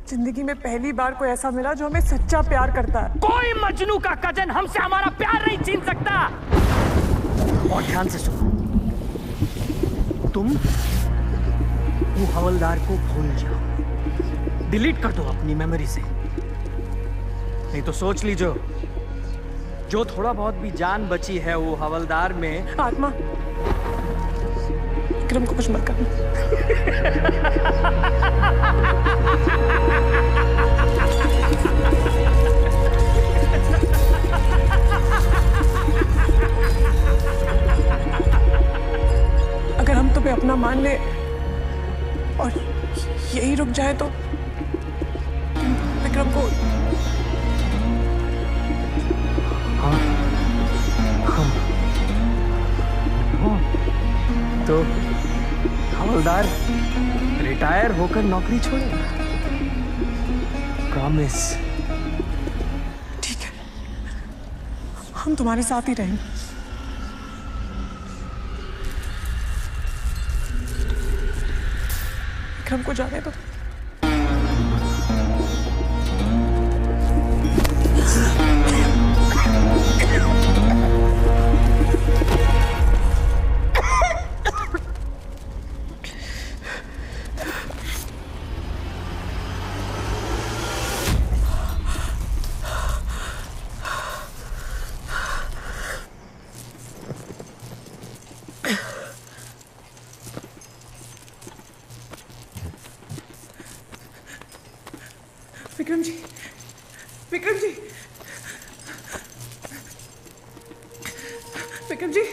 जिंदगी में पहली बार कोई ऐसा मिला जो हमें सच्चा प्यार करता है। कोई मजनू का कजन हमसे हमारा प्यार नहीं छीन सकता। और ध्यान से सुनो, तुम वो हवलदार को भूल जाओ, डिलीट कर दो अपनी मेमोरी से। नहीं तो सोच लीजिए, जो थोड़ा बहुत भी जान बची है वो हवलदार में। आत्मा, विक्रम को कुछ मत करना। अगर हम तुम्हें अपना मान ले और यही रुक जाए तो विक्रम को। तो हवलदार रिटायर होकर नौकरी छोड़ेगा। प्रॉमिस? ठीक है, हम तुम्हारे साथ ही रहेंगे। विक्रम को जाने दो। विक्रम जी, विक्रम जी, विक्रम जी।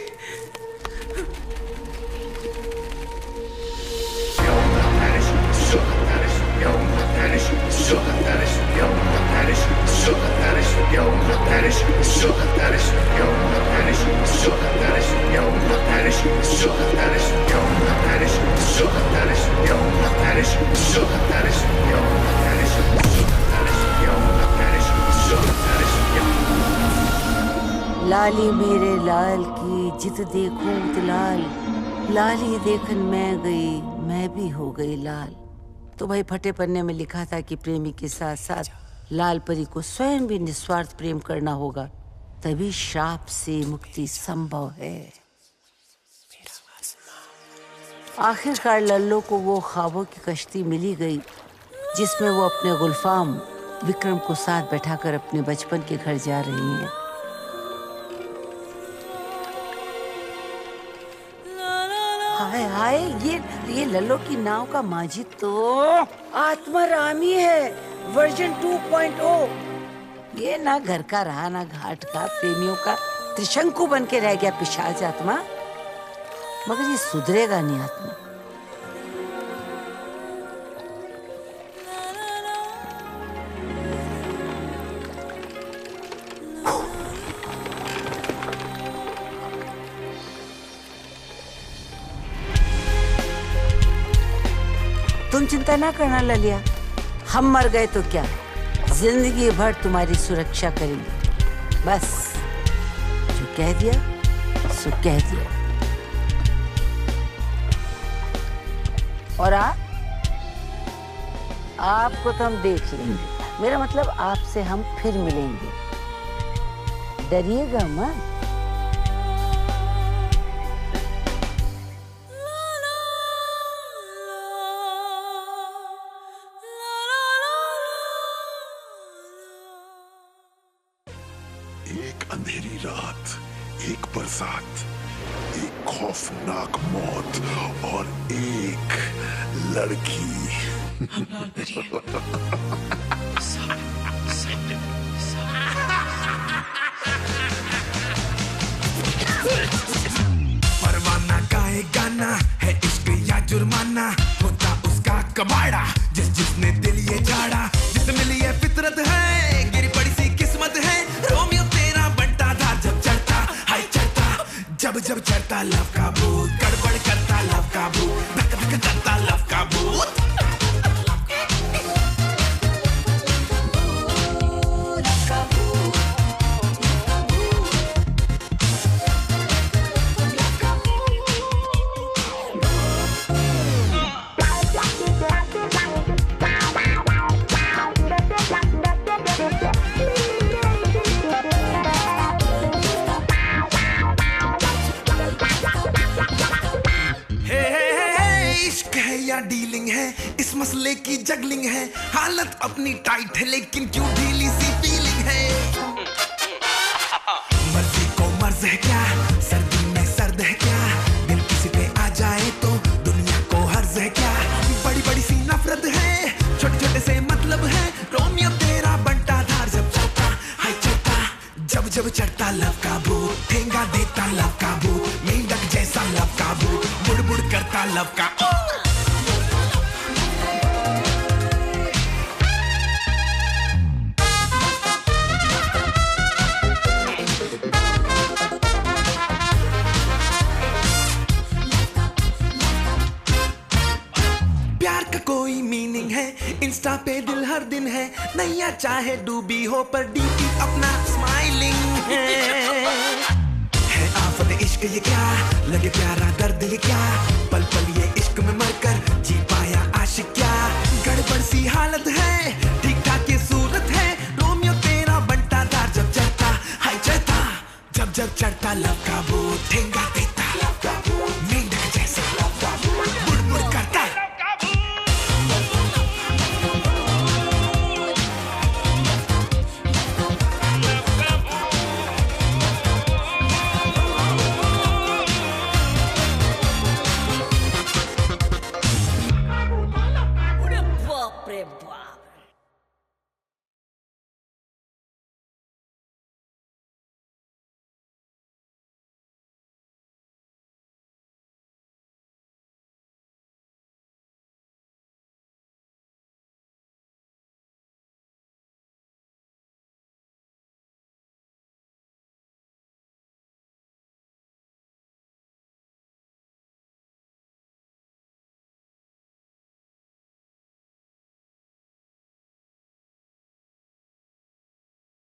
लाली मेरे लाल की जित देखूं तो लाल, लाली देखन मैं गई मैं भी हो गई लाल। तो भाई फटे पन्ने में लिखा था कि प्रेमी के साथ साथ लाल परी को स्वयं भी निस्वार्थ प्रेम करना होगा, तभी श्राप से मुक्ति संभव है। आखिरकार लल्लो को वो ख्वाबों की कश्ती मिली गई जिसमें वो अपने गुलफाम विक्रम को साथ बैठाकर अपने बचपन के घर जा रही हैं। हाय हाय, ये लल्लो की नाव का माझी तो आत्मारामी है, वर्जन 2.0। ये ना घर का रहा ना घाट का, प्रेमियों का त्रिशंकु बन के रह गया पिशाच आत्मा, मगर ये सुधरेगा नहीं आत्मा। तुम चिंता ना करना ललिया, हम मर गए तो क्या, जिंदगी भर तुम्हारी सुरक्षा करेंगे। बस जो कह दिया सो कह दिया। और आपको तो हम देख लेंगे, मेरा मतलब आपसे हम फिर मिलेंगे, डरिएगा मत। एक अंधेरी रात, एक बरसात, एक खौफनाक मौत और एक लड़की। परवाना गाए गाना है इश्क या जुर्माना, होता उसका कबाड़ा जिसने दिल ये झाड़ा, जिस मिली है फितरत है, गिरी पड़ी सी किस्मत है, रोमियो तेरा बंटा था जब चढ़ता, हाय चढ़ता, जब जब चढ़ता लव का भूत, गड़बड़ करता लव का भूत, धक धक करता लव का भूत। डीलिंग है इस मसले की जगलिंग है, हालत अपनी टाइट है लेकिन क्यों ढीली सी फीलिंग है। मर्जी को मर्ज है क्या, सर्दी में सर्द है क्या, दिल किसी पे आ जाए तो दुनिया को हर्ज है क्या, बड़ी बड़ी सी नफरत है, छोटे छोटे से मतलब है, रोमियो तेरा बंटा धार जब चढ़ता, हाय चढ़ता, जब जब चढ़ता लव का भूत, ठेंगा देता लव का भूत, मेंढक जैसा लव का भूत, बुड़ बुड़ करता लव का। कोई मीनिंग है, इंस्टा पे दिल हर दिन है, नैया चाहे डूबी हो पर डीपी अपना स्माइलिंग है आफत इश्क ये क्या, लगे प्यारा दर्द ये क्या, पल पल ये इश्क में मरकर जी पाया आशिक क्या, गड़बड़ सी हालत है, ठीक ठाक ये सूरत है, रोमियो तेरा बंटा धार जब चढ़ता, हाय चढ़ता, जब जब चढ़ता लव का भूत, ठेंगा